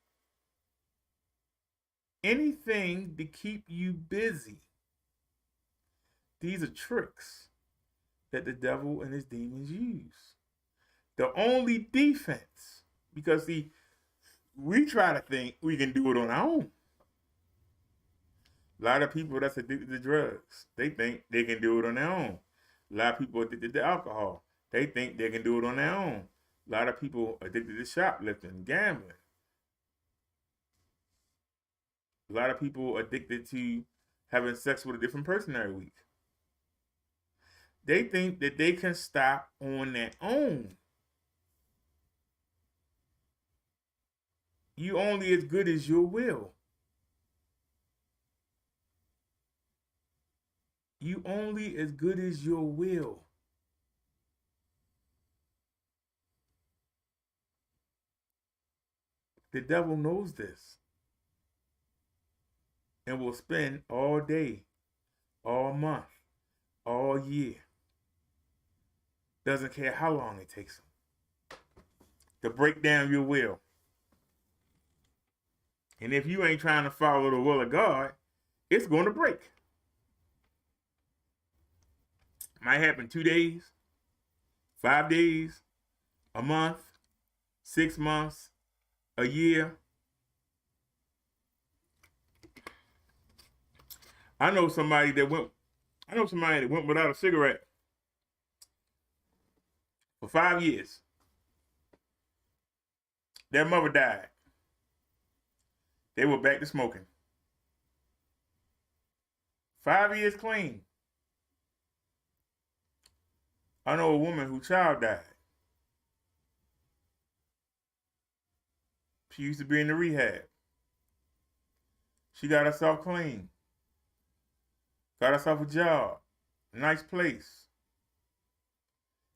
Anything to keep you busy. These are tricks that the devil and his demons use. The only defense, because see, we try to think we can do it on our own. A lot of people that's addicted to drugs, they think they can do it on their own. A lot of people addicted to alcohol, they think they can do it on their own. A lot of people addicted to shoplifting, gambling. A lot of people addicted to having sex with a different person every week. They think that they can stop on their own. You only as good as your will. You only as good as your will. The devil knows this and will spend all day, all month, all year. Doesn't care how long it takes him to break down your will. And if you ain't trying to follow the will of God, it's going to break. Might happen 2 days, 5 days, a month, 6 months, a year. I know somebody that went without a cigarette for 5 years. Their mother died. They were back to smoking. 5 years clean. I know a woman whose child died. She used to be in the rehab. She got herself clean. Got herself a job. Nice place.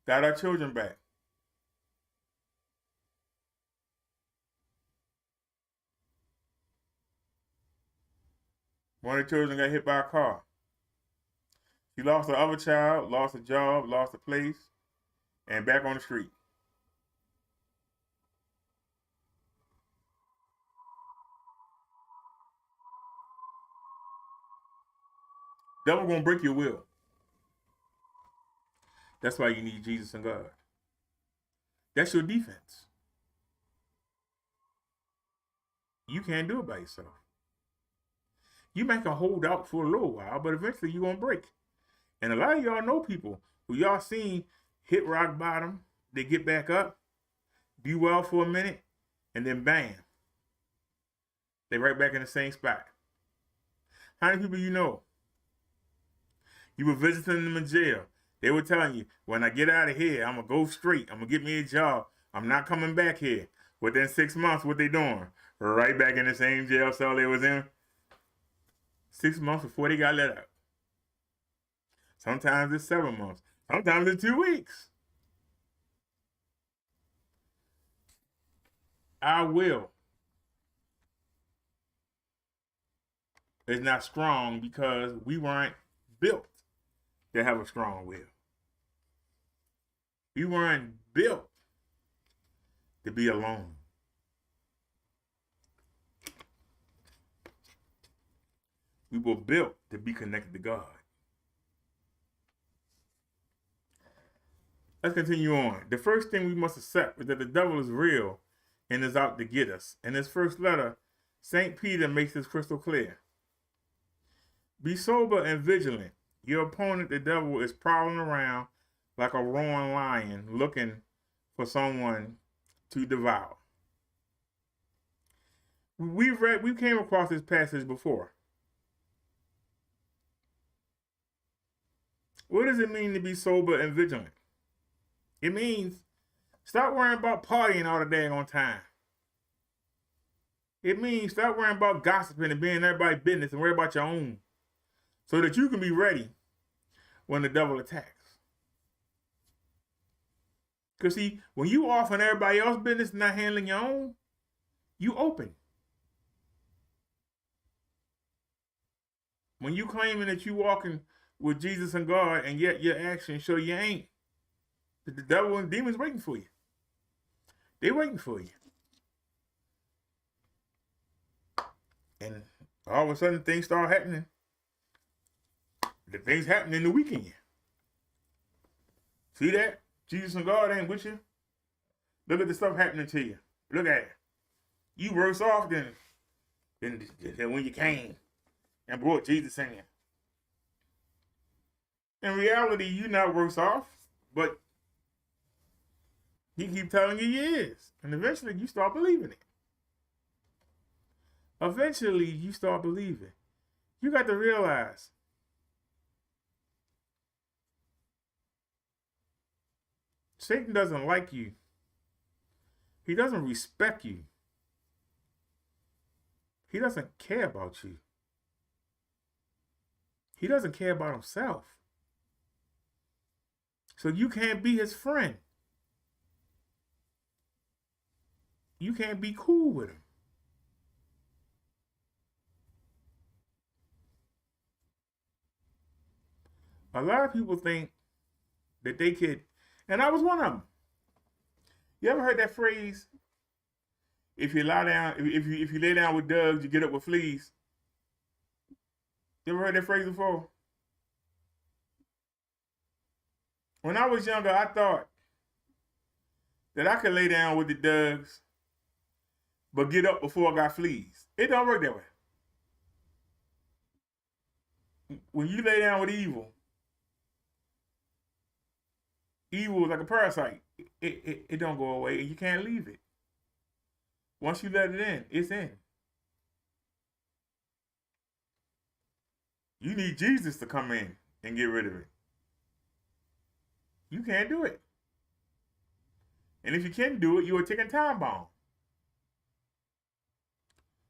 Got her children back. One of the children got hit by a car. She lost her other child, lost a job, lost a place, and back on the street. Devil gonna break your will. That's why you need Jesus and God. That's your defense. You can't do it by yourself. You might can hold out for a little while, but eventually you're gonna break. And a lot of y'all know people who y'all seen hit rock bottom, they get back up, do well for a minute, and then bam, they right back in the same spot. How many people you know? You were visiting them in jail. They were telling you, when I get out of here, I'm going to go straight. I'm going to get me a job. I'm not coming back here. Within 6 months, what they doing? Right back in the same jail cell they was in. 6 months before they got let out. Sometimes it's 7 months. Sometimes it's 2 weeks. Our will is not strong because we weren't built to have a strong will. We weren't built to be alone. We were built to be connected to God. Let's continue on. The first thing we must accept is that the devil is real and is out to get us. In his first letter, St. Peter makes this crystal clear. Be sober and vigilant. Your opponent, the devil, is prowling around like a roaring lion looking for someone to devour. We came across this passage before. What does it mean to be sober and vigilant? It means stop worrying about partying all the daggone time. It means stop worrying about gossiping and being in everybody's business and worry about your own, so that you can be ready when the devil attacks. Because see, when you off on everybody else's business and not handling your own, you open. When you claiming that you walking with Jesus and God and yet your actions show you ain't, the devil and demons waiting for you. They waiting for you. And all of a sudden things start happening. The things happen in the weekend. See that? Jesus and God ain't with you. Look at the stuff happening to you. Look at it. You worse off than when you came and brought Jesus in. In reality, you're not worse off, but he keep telling you is. And eventually you start believing it. Eventually you start believing. You got to realize Satan doesn't like you. He doesn't respect you. He doesn't care about you. He doesn't care about himself. So you can't be his friend. You can't be cool with him. A lot of people think that they could, and I was one of them. You ever heard that phrase? If you lie down, if you lay down with dogs, you get up with fleas. You ever heard that phrase before? When I was younger, I thought that I could lay down with the dogs, but get up before I got fleas. It don't work that way. When you lay down with evil is like a parasite. It don't go away, and you can't leave it. Once you let it in, it's in. You need Jesus to come in and get rid of it. You can't do it. And if you can do it, you're a ticking time bomb.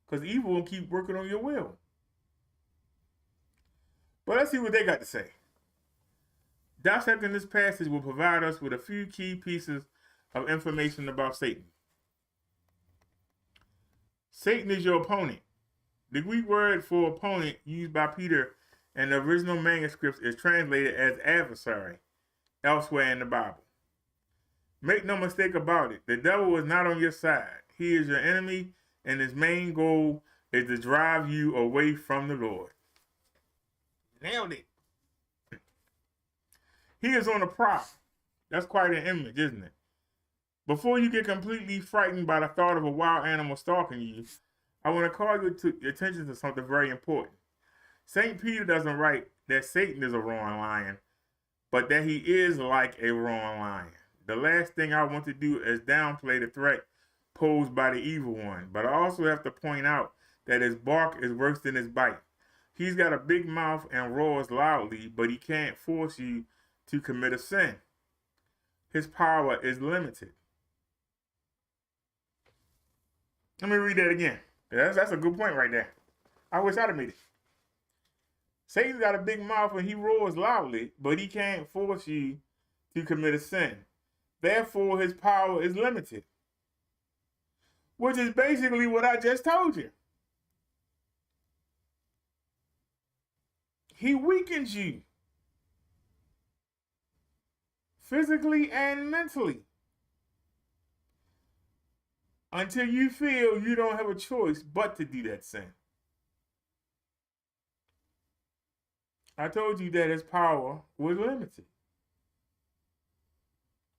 Because evil will keep working on your will. But let's see what they got to say. Dissecting this passage will provide us with a few key pieces of information about Satan. Satan is your opponent. The Greek word for opponent used by Peter in the original manuscripts is translated as adversary elsewhere in the Bible. Make no mistake about it, the devil is not on your side. He is your enemy, and his main goal is to drive you away from the Lord. Nailed it. He is on the prowl. That's quite an image, isn't it? Before you get completely frightened by the thought of a wild animal stalking you, I want to call your attention to something very important. St. Peter doesn't write that Satan is a roaring lion, but that he is like a roaring lion. The last thing I want to do is downplay the threat posed by the evil one, but I also have to point out that his bark is worse than his bite. He's got a big mouth and roars loudly, but he can't force you to commit a sin. His power is limited. Let me read that again. That's a good point right there. I wish I'd have made it. Satan's got a big mouth and he roars loudly, but he can't force you to commit a sin. Therefore, his power is limited. Which is basically what I just told you. He weakens you physically and mentally until you feel you don't have a choice but to do that sin. I told you that his power was limited.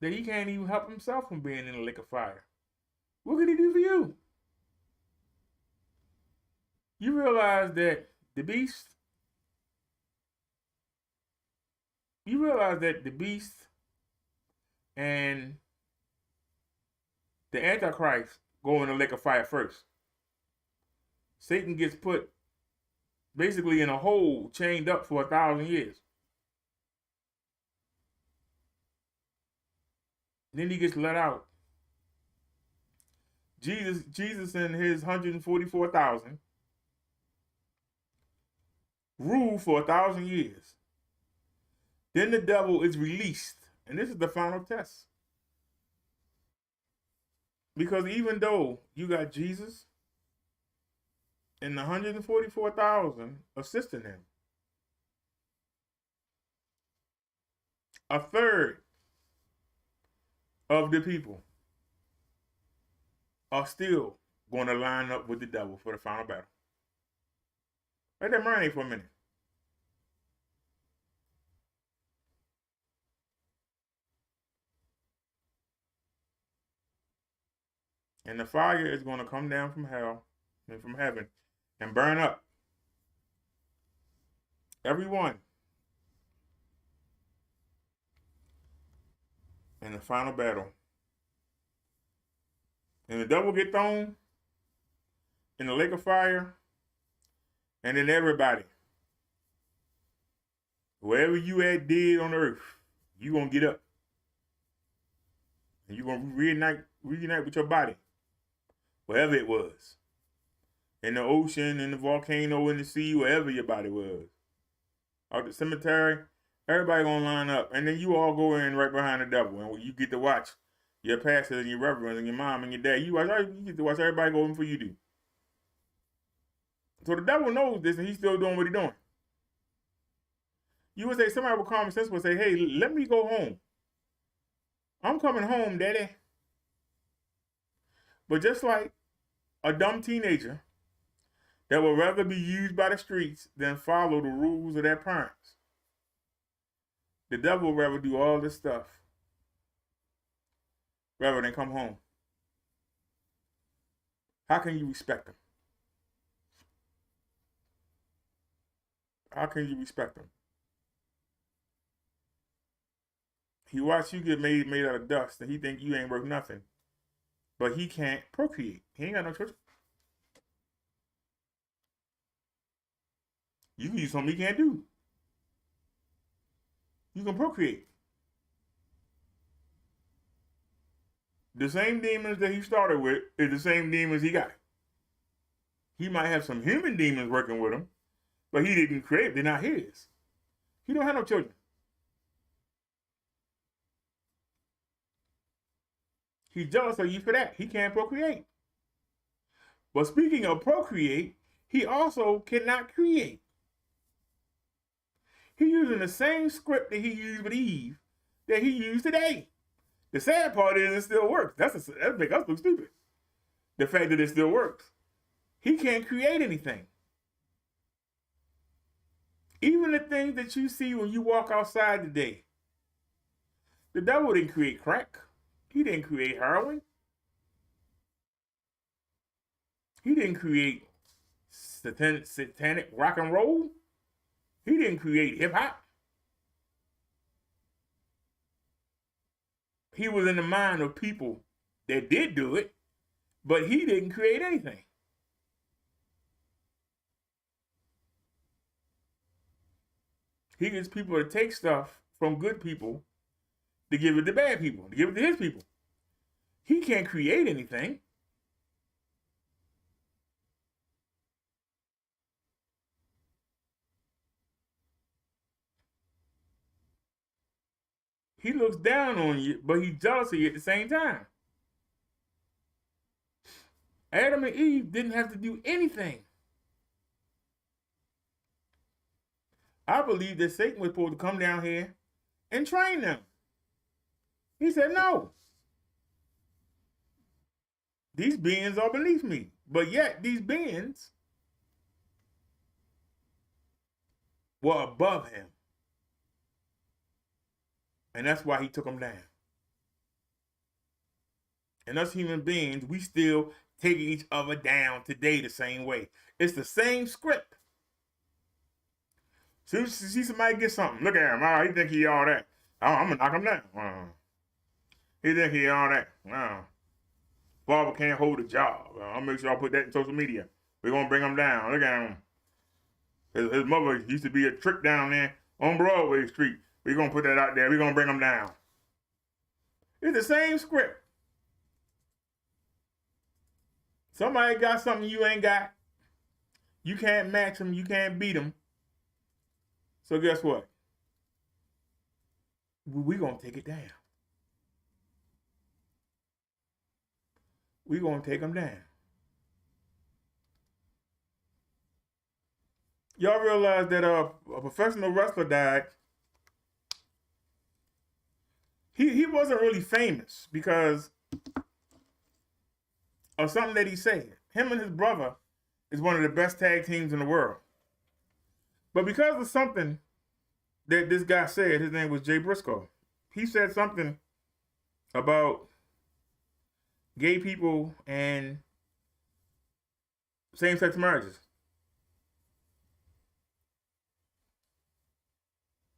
That he can't even help himself from being in the lake of fire. What could he do for you? You realize that the beast, and the Antichrist go in the lake of fire first. Satan gets put basically in a hole, chained up for 1,000 years. Then he gets let out. Jesus and his 144,000 rule for 1,000 years. Then the devil is released. And this is the final test. Because even though you got Jesus and the 144,000 assisting him, a third of the people are still going to line up with the devil for the final battle. Let that marinate for a minute. And the fire is going to come down from hell and from heaven and burn up everyone in the final battle. And the devil get thrown in the lake of fire, and then everybody, wherever you had dead on earth, you going to get up. And you're going to reunite with your body, wherever it was. In the ocean, in the volcano, in the sea, wherever your body was. Out the cemetery, everybody going to line up. And then you all go in right behind the devil. And you get to watch your pastor and your reverend and your mom and your dad. You get to watch everybody go in before you do. So the devil knows this, and he's still doing what he's doing. You would say, somebody with common sense would say, hey, let me go home. I'm coming home, daddy. But just like a dumb teenager that would rather be used by the streets than follow the rules of their parents, the devil would rather do all this stuff rather than come home. How can you respect him? How can you respect him? He watched you get made out of dust, and he think you ain't worth nothing. But he can't procreate. He ain't got no choice. You can do something he can't do. You can procreate. The same demons that he started with is the same demons he got. He might have some human demons working with him, but he didn't create. They're not his. He don't have no children. He's jealous of you for that. He can't procreate. But speaking of procreate, he also cannot create. He's using the same script that he used with Eve that he used today. The sad part is it still works. That makes us look stupid. The fact that it still works. He can't create anything. Even the things that you see when you walk outside today. The devil didn't create crack. He didn't create heroin. He didn't create satanic rock and roll. He didn't create hip hop. He was in the mind of people that did do it, but he didn't create anything. He gets people to take stuff from good people to give it to bad people, to give it to his people. He can't create anything. He looks down on you, but he's jealous of you at the same time. Adam and Eve didn't have to do anything. I believe that Satan was supposed to come down here and train them. He said, no. These beings are beneath me. But yet, these beings were above him. And that's why he took them down. And us human beings, we still taking each other down today the same way. It's the same script. So you see somebody get something. Look at him. Oh, he think he all that. Oh, I'm going to knock him down. He think he all that. Barber can't hold a job. I'll make sure I put that in social media. We're going to bring him down. Look at him. His mother used to be a trick down there on Broadway Street. We're going to put that out there. We're going to bring him down. It's the same script. Somebody got something you ain't got. You can't match them. You can't beat them. So guess what? We're going to take it down. We're going to take them down. Y'all realize that a professional wrestler died. He wasn't really famous because of something that he said. Him and his brother is one of the best tag teams in the world. But because of something that this guy said, his name was Jay Briscoe. He said something about gay people and same-sex marriages.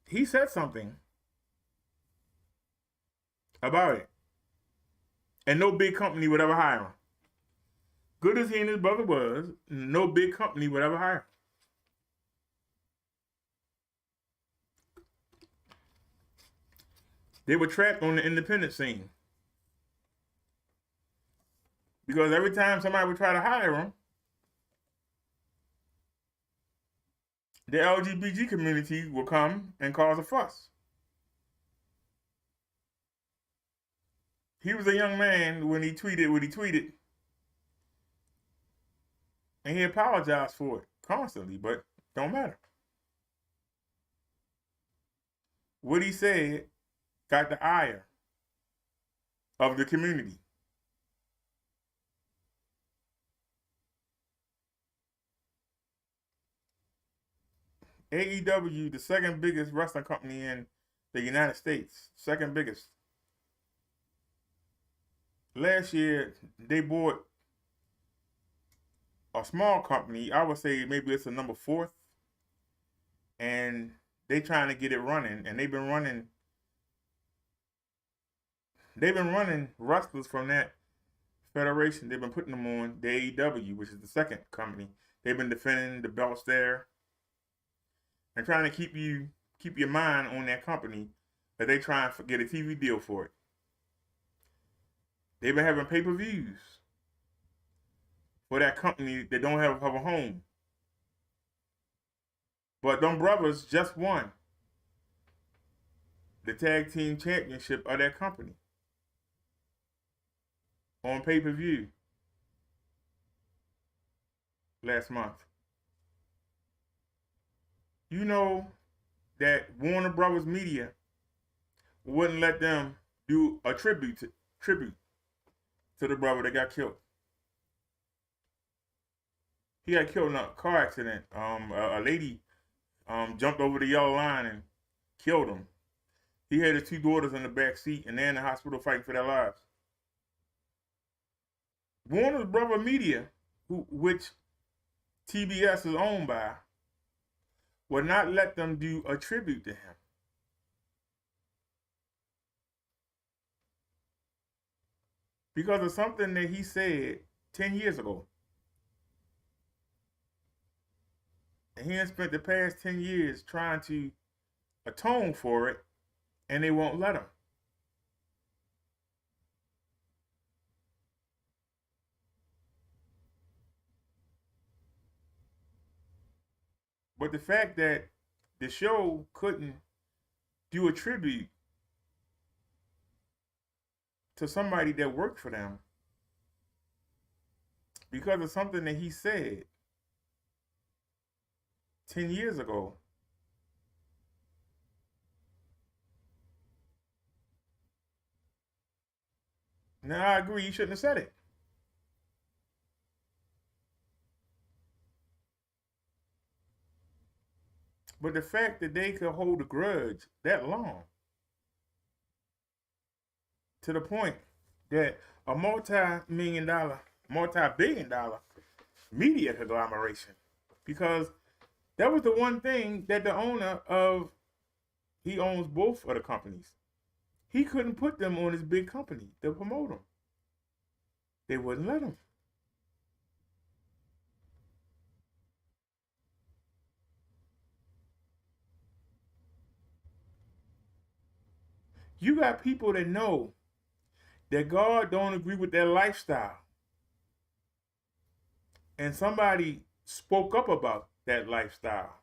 He said something about it. And no big company would ever hire him. Good as he and his brother was, no big company would ever hire him. They were trapped on the independent scene. Because every time somebody would try to hire him, the LGBT community will come and cause a fuss. He was a young man when he tweeted what he tweeted. And he apologized for it constantly, but don't matter. What he said got the ire of the community. AEW, the second biggest wrestling company in the United States, second biggest. Last year, they bought a small company. I would say maybe it's a number 4th. And they trying to get it running. And they've been running wrestlers from that federation. They've been putting them on the AEW, which is the second company. They've been defending the belts there. And trying to keep your mind on that company that they try and get a TV deal for it. They've been having pay-per-views for that company that don't have a home. But them brothers just won the tag team championship of that company on pay-per-view last month. You know that Warner Brothers Media wouldn't let them do a tribute to the brother that got killed. He got killed in a car accident. A lady jumped over the yellow line and killed him. He had his 2 daughters in the back seat, and they're in the hospital fighting for their lives. Warner Brothers Media, which TBS is owned by, would not let them do a tribute to him. Because of something that he said 10 years ago. And he has spent the past 10 years trying to atone for it, and they won't let him. But the fact that the show couldn't do a tribute to somebody that worked for them because of something that he said 10 years ago Now, I agree, you shouldn't have said it. But the fact that they could hold a grudge that long, to the point that a multi-million dollar, multi-billion dollar media conglomeration, because that was the one thing that the owner of, he owns both of the companies. He couldn't put them on his big company to promote them. They wouldn't let him. You got people that know that God don't agree with their lifestyle, and somebody spoke up about that lifestyle,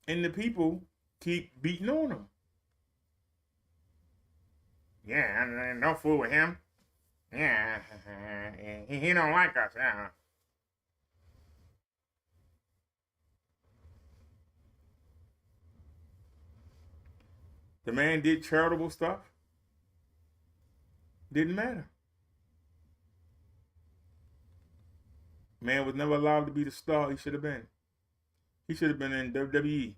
and the people keep beating on them. Yeah, no fool with him. Yeah, he don't like us. Yeah. The man did charitable stuff. Didn't matter. Man was never allowed to be the star he should have been. He should have been in WWE.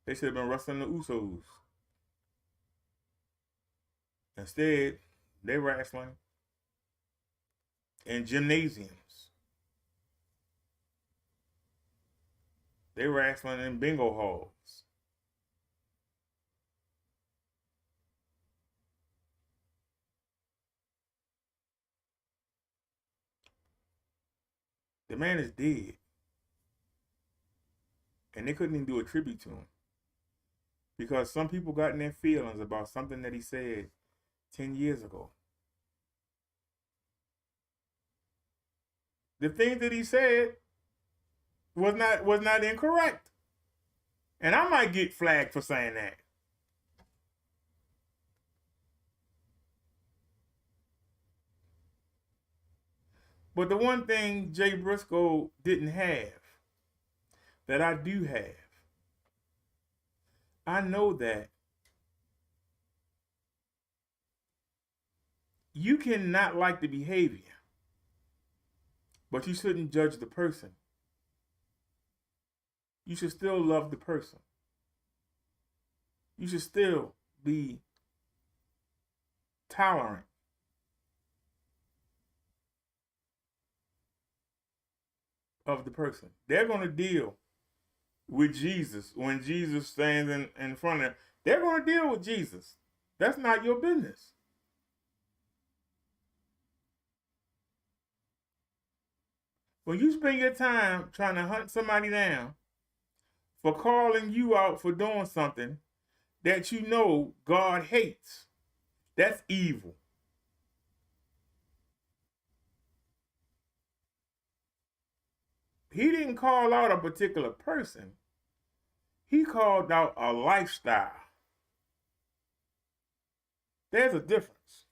They should have been wrestling the Usos. Instead, they wrestling in gymnasiums. They wrestling in bingo halls. The man is dead. And they couldn't even do a tribute to him. Because some people got in their feelings about something that he said 10 years ago. The things that he said was not incorrect. And I might get flagged for saying that. But the one thing Jay Briscoe didn't have, that I do have, I know that you cannot like the behavior, but you shouldn't judge the person. You should still love the person. You should still be tolerant. Of the person. They're going to deal with Jesus when Jesus stands in front of them. They're going to deal with Jesus. That's not your business. When you spend your time trying to hunt somebody down for calling you out for doing something that you know God hates, that's evil. He didn't call out a particular person. He called out a lifestyle. There's a difference.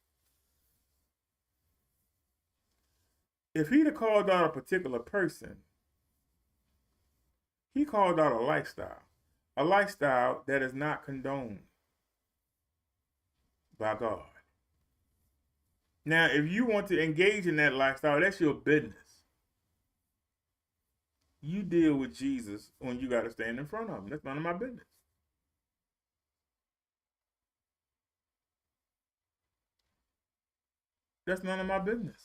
If he'd have called out a particular person, he called out a lifestyle that is not condoned by God. Now, if you want to engage in that lifestyle, that's your business. You deal with Jesus when you got to stand in front of him. That's none of my business. That's none of my business.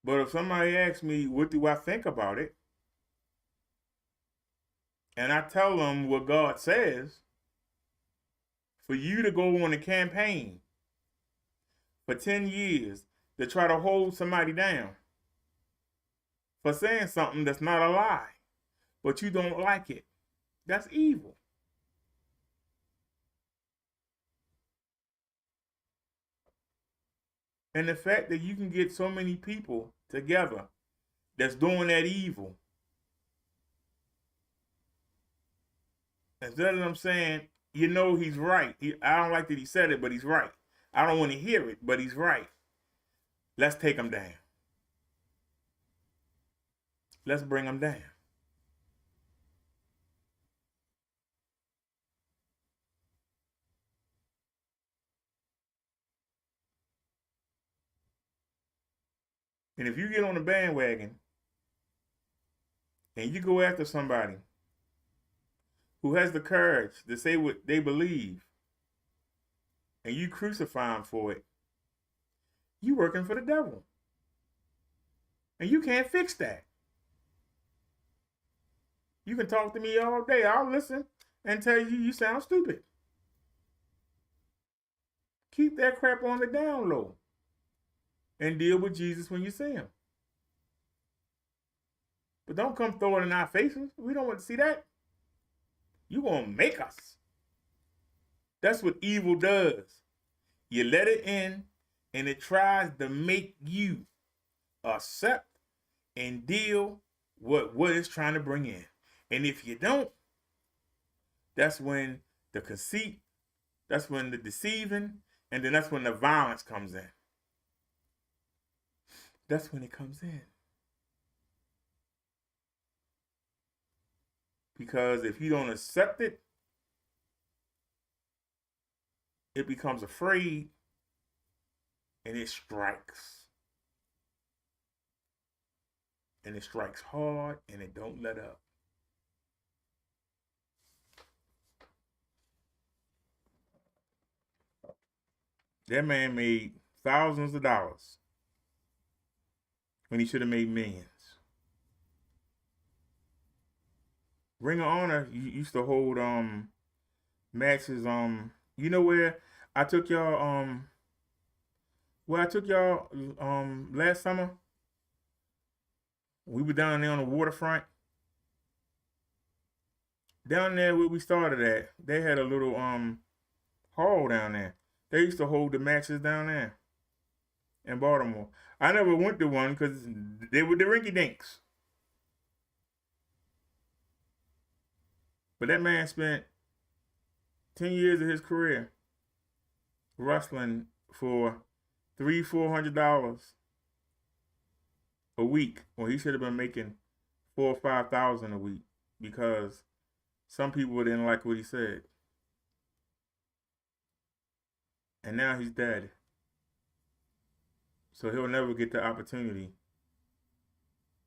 But if somebody asks me, what do I think about it? And I tell them what God says, for you to go on a campaign for 10 years to try to hold somebody down for saying something that's not a lie, but you don't like it, that's evil. And the fact that you can get so many people together that's doing that evil, instead of them saying, you know, he's right. I don't like that he said it, but he's right. I don't want to hear it, but he's right. Let's take him down. Let's bring them down. And if you get on the bandwagon and you go after somebody who has the courage to say what they believe and you crucify them for it, you working for the devil. And you can't fix that. You can talk to me all day. I'll listen and tell you sound stupid. Keep that crap on the down low and deal with Jesus when you see him. But don't come throw it in our faces. We don't want to see that. You gonna make us. That's what evil does. You let it in and it tries to make you accept and deal with what it's trying to bring in. And if you don't, that's when the conceit, that's when the deceiving, and then that's when the violence comes in. That's when it comes in. Because if you don't accept it, it becomes afraid and it strikes. And it strikes hard and it don't let up. That man made thousands of dollars when he should have made millions. Ring of Honor used to hold matches. You know where I took y'all last summer? We were down there on the waterfront. Down there where we started at, they had a little hall down there. They used to hold the matches down there in Baltimore. I never went to one because they were the rinky dinks. But that man spent 10 years of his career wrestling for $300-400 a week, when he should have been making $4,000 or $5,000 a week, because some people didn't like what he said. And now he's dead. So he'll never get the opportunity.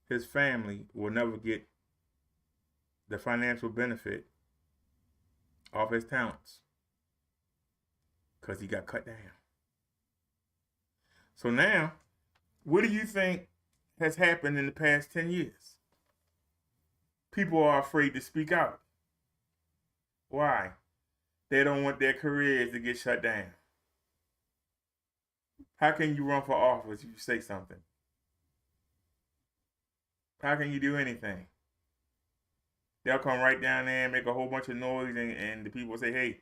His family will never get the financial benefit off his talents because he got cut down. So now, what do you think has happened in the past 10 years? People are afraid to speak out. Why? They don't want their careers to get shut down. How can you run for office if you say something? How can you do anything? They'll come right down there and make a whole bunch of noise, and the people say, hey,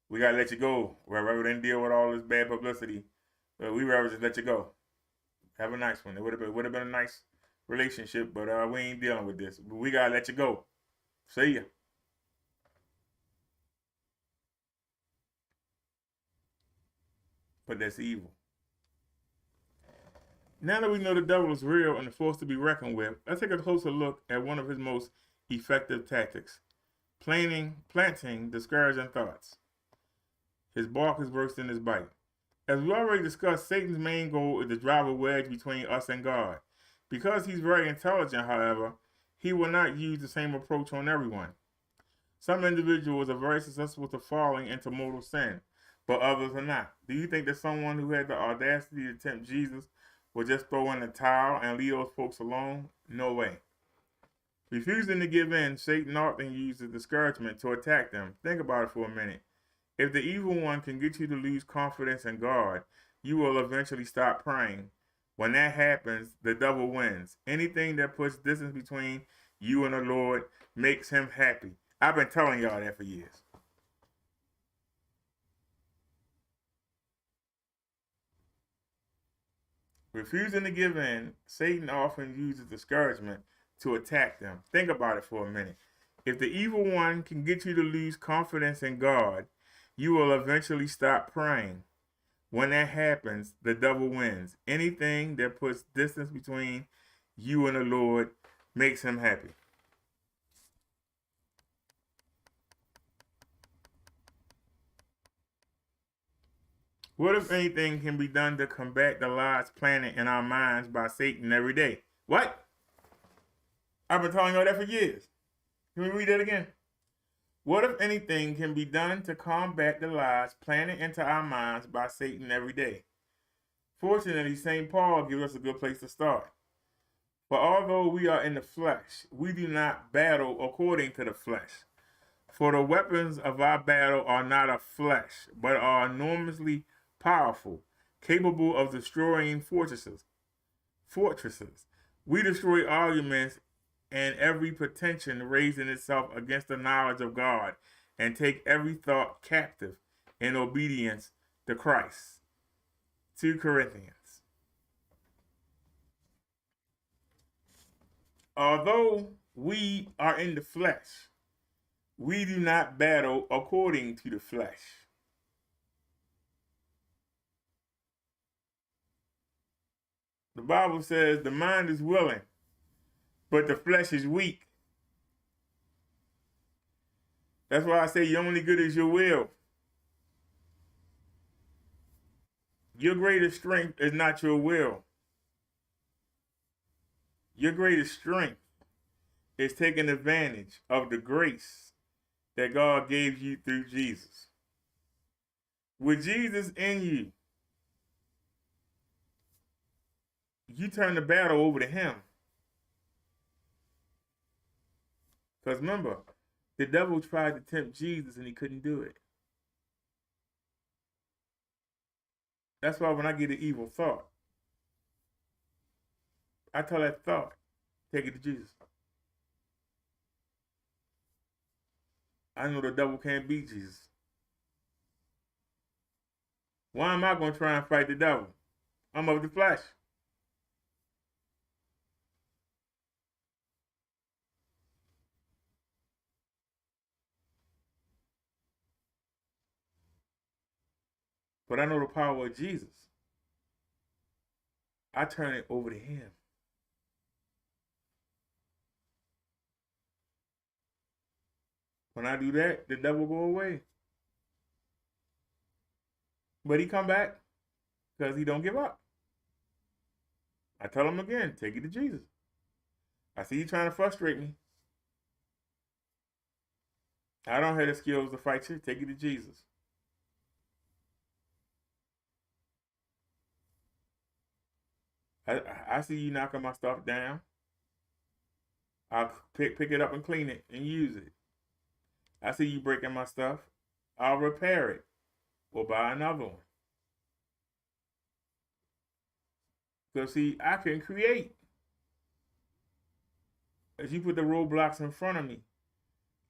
we got to let you go. Rather than deal with all this bad publicity, we rather just let you go. Have a nice one. It would have been a nice relationship, but we ain't dealing with this. We got to let you go. See ya. But that's evil. Now that we know the devil is real and a force to be reckoned with, let's take a closer look at one of his most effective tactics: planting discouraging thoughts. His bark is worse than his bite. As we already discussed, Satan's main goal is to drive a wedge between us and God. Because he's very intelligent, however, he will not use the same approach on everyone. Some individuals are very susceptible to falling into mortal sin, but others are not. Do you think that someone who had the audacity to tempt Jesus will just throw in the towel and leave those folks alone? No way. Refusing to give in, Satan often uses discouragement to attack them. Think about it for a minute. If the evil one can get you to lose confidence in God, you will eventually stop praying. When that happens, the devil wins. Anything that puts distance between you and the Lord makes him happy. I've been telling y'all that for years. Refusing to give in, Satan often uses discouragement to attack them. Think about it for a minute. If the evil one can get you to lose confidence in God, you will eventually stop praying. When that happens, the devil wins. Anything that puts distance between you and the Lord makes him happy. What, if anything, can be done to combat the lies planted in our minds by Satan every day? What? I've been telling you that for years. Can we read that again? What, if anything, can be done to combat the lies planted into our minds by Satan every day? Fortunately, St. Paul gives us a good place to start. For although we are in the flesh, we do not battle according to the flesh. For the weapons of our battle are not of flesh, but are enormously powerful, capable of destroying fortresses. We destroy arguments and every pretension raising itself against the knowledge of God, and take every thought captive in obedience to Christ. 2 Corinthians. Although we are in the flesh, we do not battle according to the flesh. The Bible says the mind is willing, but the flesh is weak. That's why I say you're only good as your will. Your greatest strength is not your will. Your greatest strength is taking advantage of the grace that God gave you through Jesus. With Jesus in you, you turn the battle over to him. Because remember, the devil tried to tempt Jesus and he couldn't do it. That's why when I get an evil thought, I tell that thought, take it to Jesus. I know the devil can't beat Jesus. Why am I going to try and fight the devil? I'm of the flesh. But I know the power of Jesus. I turn it over to him. When I do that, the devil go away. But he come back because he don't give up. I tell him again, take it to Jesus. I see you trying to frustrate me. I don't have the skills to fight you. Take it to Jesus. I see you knocking my stuff down. I'll pick it up and clean it and use it. I see you breaking my stuff. I'll repair it or buy another one. So see, I can create. As you put the roadblocks in front of me,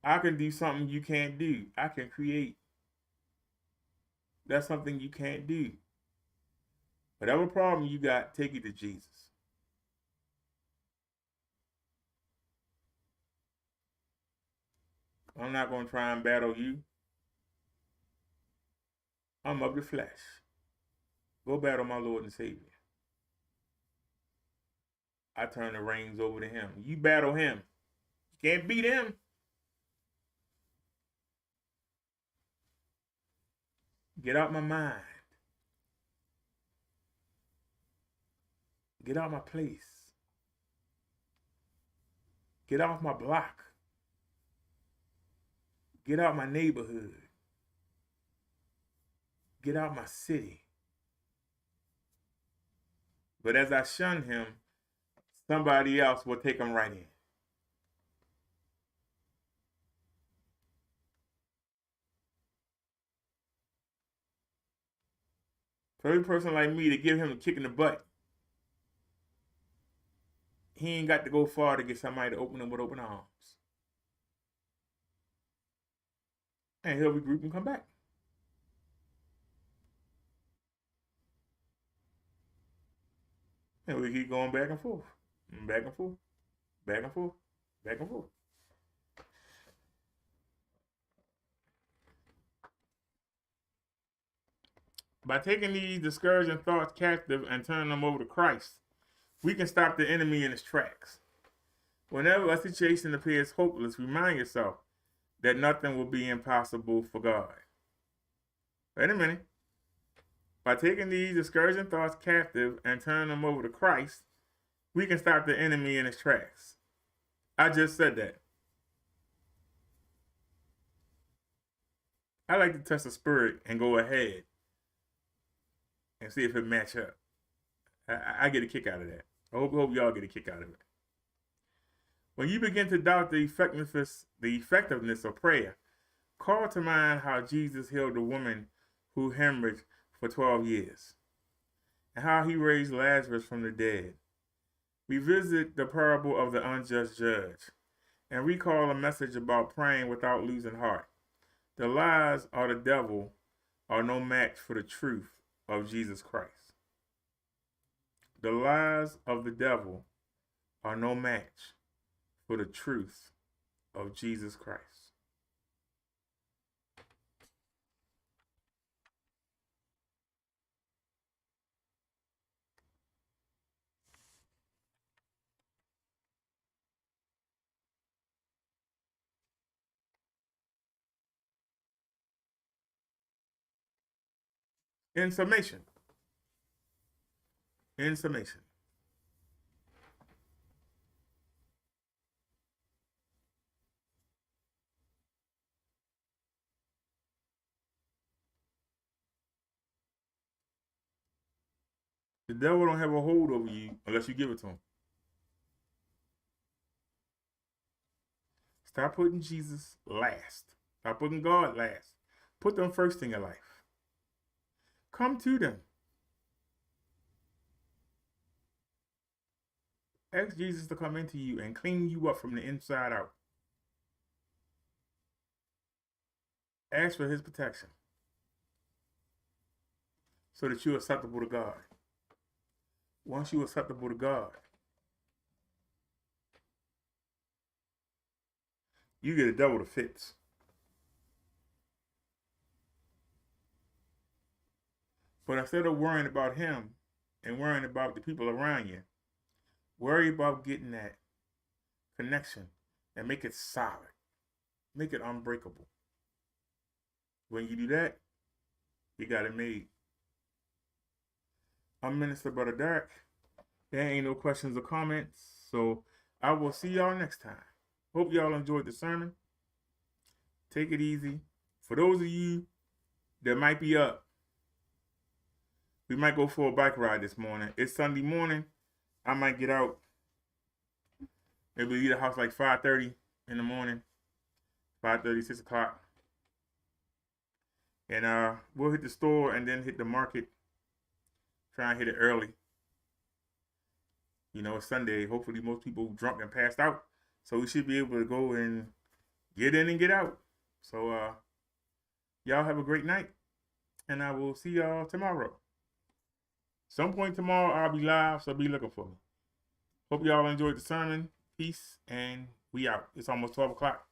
I can do something you can't do. I can create. That's something you can't do. Whatever problem you got, take it to Jesus. I'm not going to try and battle you. I'm of the flesh. Go battle my Lord and Savior. I turn the reins over to him. You battle him. You can't beat him. Get out my mind. Get out my place. Get off my block. Get out my neighborhood. Get out my city. But as I shun him, somebody else will take him right in. For every person like me to give him a kick in the butt, he ain't got to go far to get somebody to open him with open arms. And he'll regroup and come back. And we keep going back and forth, back and forth, back and forth, back and forth. By taking these discouraging thoughts captive and turning them over to Christ, we can stop the enemy in his tracks. Whenever a situation appears hopeless, remind yourself that nothing will be impossible for God. Wait a minute. By taking these discouraging thoughts captive and turning them over to Christ, we can stop the enemy in his tracks. I just said that. I like to test the spirit and go ahead and see if it match up. I get a kick out of that. I hope y'all get a kick out of it. When you begin to doubt the effectiveness of prayer, call to mind how Jesus healed the woman who hemorrhaged for 12 years and how he raised Lazarus from the dead. Revisit the parable of the unjust judge and recall a message about praying without losing heart. The lies of the devil are no match for the truth of Jesus Christ. The lies of the devil are no match for the truth of Jesus Christ. In summation, the devil don't have a hold over you unless you give it to him. Stop putting Jesus last. Stop putting God last. Put them first in your life. Come to them. Ask Jesus to come into you and clean you up from the inside out. Ask for his protection so that you're acceptable to God. Once you're acceptable to God, you get a devil that fits. But instead of worrying about him and worrying about the people around you, worry about getting that connection and make it solid. Make it unbreakable. When you do that, you got it made. I'm Minister Brother Derrick. There ain't no questions or comments, so I will see y'all next time. Hope y'all enjoyed the sermon. Take it easy. For those of you that might be up, we might go for a bike ride this morning. It's Sunday morning. I might get out. Maybe leave the house like 5:30 in the morning. 5:30, 6 o'clock. And we'll hit the store and then hit the market. Try and hit it early. You know, it's Sunday. Hopefully most people drunk and passed out. So we should be able to go and get in and get out. So y'all have a great night. And I will see y'all tomorrow. Some point tomorrow I'll be live, so be looking for me. Hope y'all enjoyed the sermon. Peace, and we out. It's almost 12 o'clock.